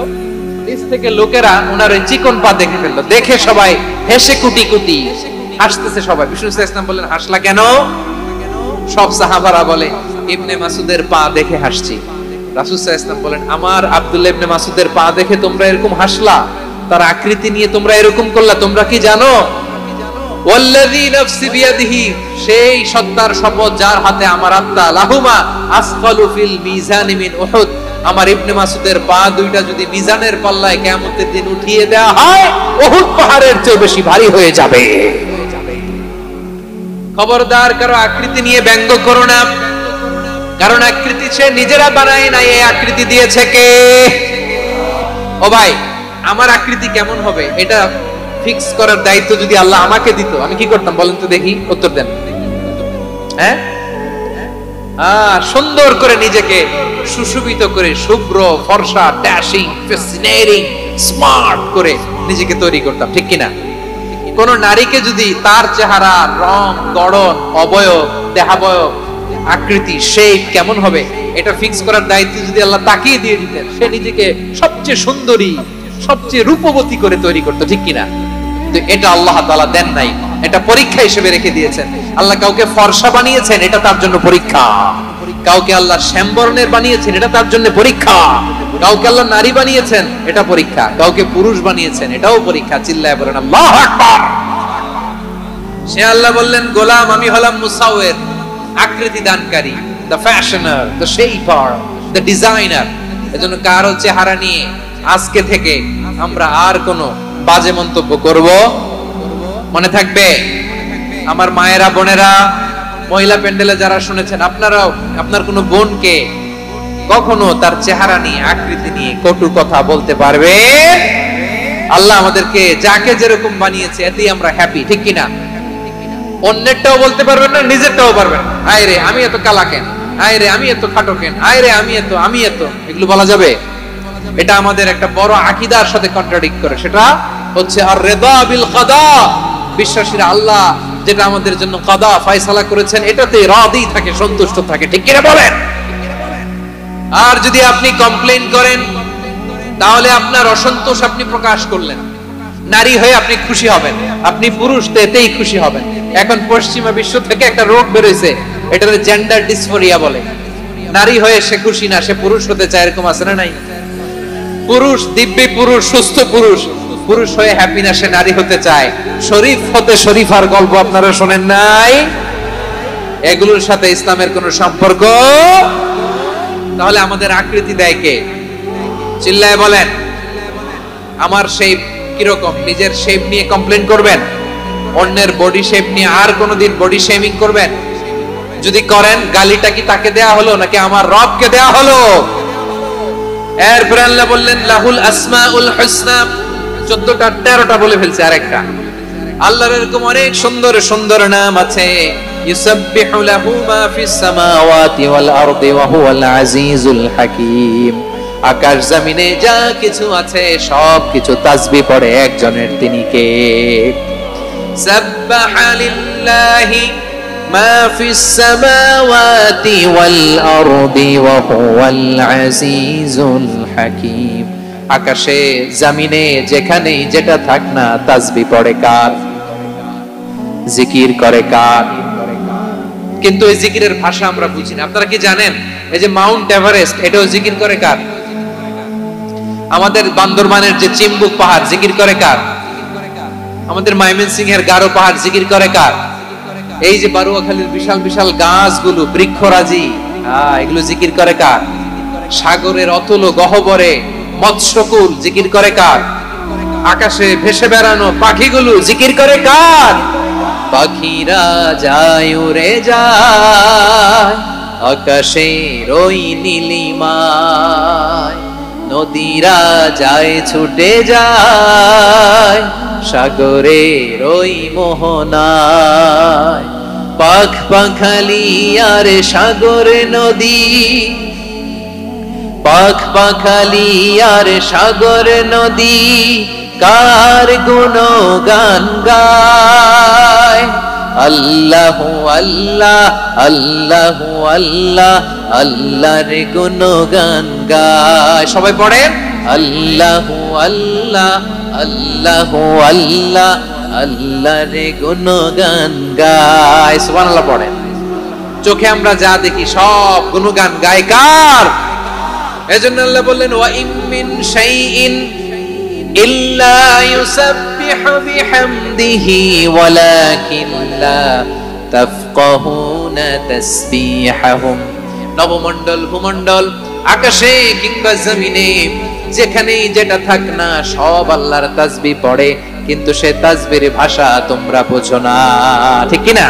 নিচ থেকে লোকেরা ওনার ওই চিকন পা দেখে ফেললো। দেখে সবাই হেসে কুটি কুটি হাসতেছে সবাই। বিষ্ণু সাল্লাল্লাহু আলাইহি ওয়াসাল্লাম বললেন, হাসলা কেন? সব সাহাবারা বলে, ইবনে মাসুদের পা দেখে হাসছি। রাসূল সাল্লাল্লাহু আলাইহি ওয়াসাল্লাম বলেন, আমার আব্দুল্লাহ ইবনে মাসুদের পা দেখে তোমরা এরকম হাসলা, তার আকৃতি নিয়ে তোমরা এরকম করলা, তোমরা কি জানো? ওয়াল্লাযী নাফসি বিয়াদিহি, সেই সত্তার শপথ যার হাতে আমার আত্মা, লাহুমা আসফালু ফিল মিজানি মিন উহুদ, আমার ইবনে মাসুদের পা দুইটা যদি মিজানের পাল্লায় কিয়ামতের দিন উঠিয়ে দেওয়া হয়, উহুদ পাহাড়ের চেয়ে বেশি ভারী হয়ে যাবে। খবরদার, কারো আকৃতি নিয়ে ব্যঙ্গ করো না, কারণ আকৃতি সে নিজেরা বানায় না, এই আকৃতি দিয়েছে কে? ও ভাই, আমার আকৃতি কেমন হবে এটা ফিক্স করার দায়িত্ব যদি আল্লাহ আমাকে দিত, আমি কি করতাম বলেন তো দেখি, উত্তর দেন। হ্যাঁ, সুন্দর করে নিজেকে সুশোভিত করে, শুভ্র ফর্সা, ড্যাশিং, ফ্যাসিনেটিং, স্মার্ট করে নিজেকে তৈরি করতাম, ঠিক কিনা? কোন নারীকে যদি তার চেহারা, রং, গড়ন, অবয়ব, দেহাবয়ব, আকৃতি, শেপ কেমন হবে এটা ফিক্স করার দায়িত্ব যদি আল্লাহ তাকিয়ে দিয়ে দিতেন, সে নিজেকে সবচেয়ে সুন্দরী, সবচেয়ে রূপবতী করে তৈরি করতো, ঠিক কিনা? তো এটা আল্লাহ তাআলা দেন নাই, এটা পরীক্ষা হিসেবে রেখে দিয়েছেন। আল্লাহ কাউকে ফর্সা বানিয়েছেন, এটা তার জন্য পরীক্ষা। কাউকে আল্লাহ শ্যামবর্ণের বানিয়েছেন, এটা তার জন্য পরীক্ষা। কাউকে আল্লাহ নারী বানিয়েছেন, এটা পরীক্ষা। কাউকে পুরুষ বানিয়েছেন, এটাও পরীক্ষা। চিল্লায় বলেন আল্লাহু আকবার। সে আল্লাহ বললেন, গোলাম আমি হলাম মুসাওয়ির, আকৃতি দানকারী, the fashioner, the shaper, the designer. এজন্য কারো চেহারা নিয়ে আজকে থেকে আমরা আর কোনো বাজে মন্তব্য করব মনে থাকবে। আমার মায়েরা, বোনেরা, মহিলা প্যান্ডেলে যারা শুনেছেন, আপনারাও আপনার কোনো বোনকে কখনো তার চেহারা নিয়ে, আকৃতি নিয়ে কটু কথা বলতে পারবে? আল্লাহ আমাদেরকে যাকে যেরকম বানিয়েছে এতেই আমরা হ্যাপি, ঠিক কিনা? অন্যেরটাও বলতে পারবেন না, নিজেরটাও পারবেন। আয় রে আমি এত কালা কেন, আয় রে আমি এত খাটো কেন, আয় রে আমি এত, এগুলো বলা যাবে? এটা আমাদের একটা বড় আকীদার সাথে কন্ট্রাডিক্ট করে। সেটা হচ্ছে আর রিদা বিল কাদা, বিশ্বাসীরা আল্লাহ যেটা আমাদের জন্য কাদা ফয়সালা করেছেন এটাতে রাদি থাকে, সন্তুষ্ট থাকে, ঠিক কিনা বলেন? আর যদি আপনি কমপ্লেইন করেন তাহলে আপনার অসন্তোষ আপনি প্রকাশ করলেন। নারী হয়ে আপনি খুশি হবেন, আপনি পুরুষ তো এতেই খুশি হবেন। এখন পশ্চিমা বিশ্ব থেকে একটা রোগ বেরোইছে, এটাকে জেন্ডার ডিসফোরিয়া বলে। নারী হয়ে সে খুশি না, সে পুরুষ হতে চায়, এরকম আছে না নাই? পুরুষ, দিব্যি পুরুষ, সুস্থ পুরুষ, পুরুষ হয়ে হ্যাপি না, সে নারী হতে চায়। শরীফ হতে শরীফার গল্প আপনারা শোনেন নাই? এগুলোর সাথে ইসলামের কোন সম্পর্ক? তাহলে আমাদের আকৃতি দেয় কে? চিল্লায় বলেন। আমার শেপ কিরকম, নিজের শেপ নিয়ে কমপ্লেন করবেন? অন্যের বডি শেপ নিয়ে আর কোনোদিন বডি শেমিং করবেন? যদি করেন, গালিটা কি তাকে দেয়া হলো নাকি আমার রবকে দেয়া হলো? এরপর আল্লাহ বললেন লাহুল আসমাউল হুসনা, 14টা 13টা বলে ফেলছে আরেকটা। আল্লাহর এরকম অনেক সুন্দর সুন্দর নাম আছে। ইউসাব্বিহু লাহু মা ফিস সামাওয়াতি ওয়াল আরদি ওয়া হুয়াল আজিজুল হাকীম। আকাশ জমিনে যা কিছু আছে সব কিছু তাসবিহ পড়ে একজনের, তিনি কে? সাব্বাহা লিল্লাহি মা ফিস সামাওয়াতি ওয়াল আরদি ওয়া হুয়াল আজিজুল হাকীম। আকাশে জমিনে যেখানেই যেটা থাক না, তাসবিহ পড়ে কার? জিকির করে কার? কিন্তু এই জিকিরের ভাষা আমরা বুঝি না। আপনারা কি জানেন এই যে মাউন্ট এভারেস্ট, এটাও জিকির করে কার? আমাদের বান্দরবানের যে চিম্বুক পাহাড়, জিকির করে কার? আমাদের ময়মনসিংহের গারো পাহাড়, জিকির করে কার? এই যে বারুয়াখালীর বিশাল বিশাল গাছগুলো, বৃক্ষরাজি, এগুলো জিকির করে কার? সাগরের অতল গহ্বরে মৎস্যকুল, জিকির করে কার? আকাশে ভেসে বেড়ানো পাখিগুলো, জিকির করে কার? পাখিরা যায় উড়ে যায় আকাশের ওই নীলিমায়, নদীরা যায় ছুটে যায় সাগরের ওই মোহনায়। পাখ পাখালি আর সাগর নদী, পাখ পাখালি আর সাগর নদী, কার গুণগান গায়? আল্লাহু আল্লাহ আল্লাহু আল্লাহ, আল্লাহর গুণগান গায়। সবাই পড়েন আল্লাহু আল্লাহ আল্লাহু আল্লাহ, আল্লাহর গুণগান গায়। সুবহানাল্লাহ পড়েন। চোখে আমরা যা দেখি সব গুণগান গায় কার? এজন্য আল্লাহ বললেন ওয়া ইন মিন শাইইন ইল্লা ইউসাব্বিহু বিহামদিহি ওয়ালাকিন লা তাফকাহুনা তাসবিহাহুম। নবমণ্ডল, ভূমণ্ডল, আকাশে কিংবা জমিনে যেখানেই যেটা থাক না, সব আল্লাহর তাসবিহ পড়ে, কিন্তু সে তাসবিহর ভাষা তোমরা বোঝো না, ঠিক কি না?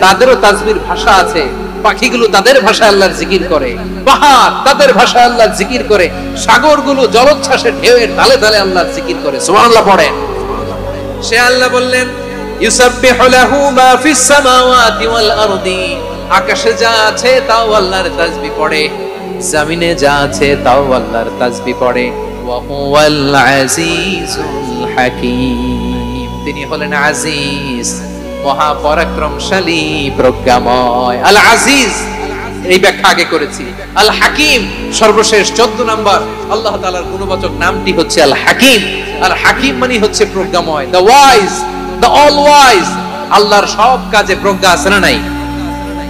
তাদেরও তাসবিহর ভাষা আছে। পাখিগুলো তাদের ভাষা আল্লাহর জিকির করে, পাহাড় তাদের ভাষা আল্লাহর জিকির করে, সাগরগুলো জলোচ্ছ্বাসে ঢেউয়ের তালে তালে আল্লাহর জিকির করে। সুবহানাল্লাহ পড়েন। সে আল্লাহ বললেন ইউসাব্বিহু লাহু মা ফিস সামাওয়াতি ওয়াল আরদি, আকাশে যা আছে তাও আল্লাহর তাসবিহ পড়ে, জমিনে যা আছে তাও আল্লাহর তাসবিহ পড়ে। ওয়া হুয়াল আজিজুল হাকীম, তিনি হলেন আজিজ, মহাপরাক্রমশালী, প্রজ্ঞাময়। আল আজিজ এই ব্যাখ্যা আগে করেছি। আল হাকিম সর্বশেষ 14 নম্বর আল্লাহ তাআলার গুণবাচক নামটি হচ্ছে আল হাকিম। আর হাকিম মানে হচ্ছে প্রজ্ঞাময়, the wise, the all wise. আল্লাহর সব কাজে প্রজ্ঞা আছে না নাই?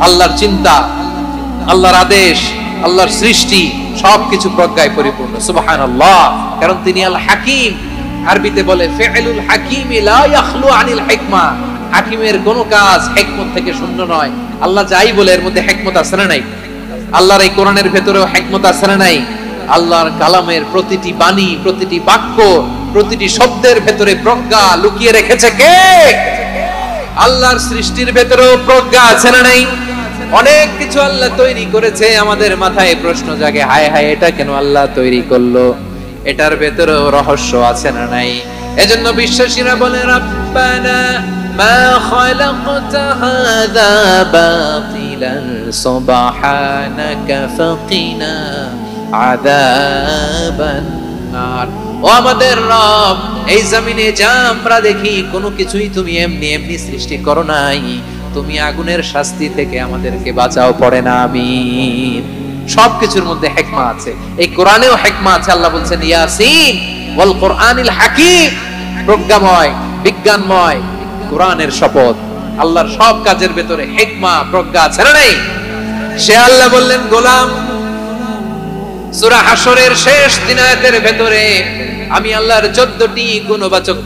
আল্লাহর চিন্তা, আল্লাহর আদেশ, আল্লাহর সৃষ্টি সবকিছু প্রজ্ঞায় পরিপূর্ণ। সুবহানাল্লাহ, কারণ তিনি আল হাকিম। আরবিতে বলে ফি'লুল হাকিমি লা ইয়াখলু আনিল হিকমা, হাকিমের কোন কাজ হিকমত থেকে শূন্য নয়। আল্লাহ যাই বলে এর মধ্যে হিকমত আছে না নাই? আল্লাহর এই কোরআনের ভেতরেও হিকমত আছে না নাই? আল্লাহর কালামের প্রতিটি বাণী, প্রতিটি বাক্য, প্রতিটি শব্দের ভেতরে প্রজ্ঞা লুকিয়ে রেখেছে কে? আল্লাহর সৃষ্টির ভেতরেও প্রজ্ঞা আছে না নাই? অনেক কিছু আল্লাহ তৈরি করেছে, আমাদের মাথায় প্রশ্ন জাগে, হায় হায় এটা কেন আল্লাহ তৈরি করলো? এটার ভেতরেও রহস্য আছে না নাই? এজন্য বিশ্বাসীরা বলে রব্বানা মা খালাকতা হাযা বাতিলান সুবহানাকা ফাকিনা আযাবান নার। ও আমাদের রব, এই জমিনে যা আমরা দেখি কোনো কিছুই তুমি এমনি এমনি সৃষ্টি করো নাই, তুমি আগুনের শাস্তি থেকে আমাদেরকে বাঁচাও, পড়ে না আমিন। সবকিছুর মধ্যে হিকমা আছে, এই কোরআনেও হিকমা আছে। আল্লাহ বলছেন ইয়াসিন ওয়াল কোরআনিল হাকিম, প্রজ্ঞাময়, বিজ্ঞানময়, কোরআনের শপথ। আল্লাহর সব কাজের ভেতরে হিকমা, প্রজ্ঞা ছেড়ে নেই। সে আল্লাহ বললেন, গোলাম, সূরা হাশরের শেষ 3 আয়াতের ভেতরে আমি আল্লাহর 14টি গুণবাচক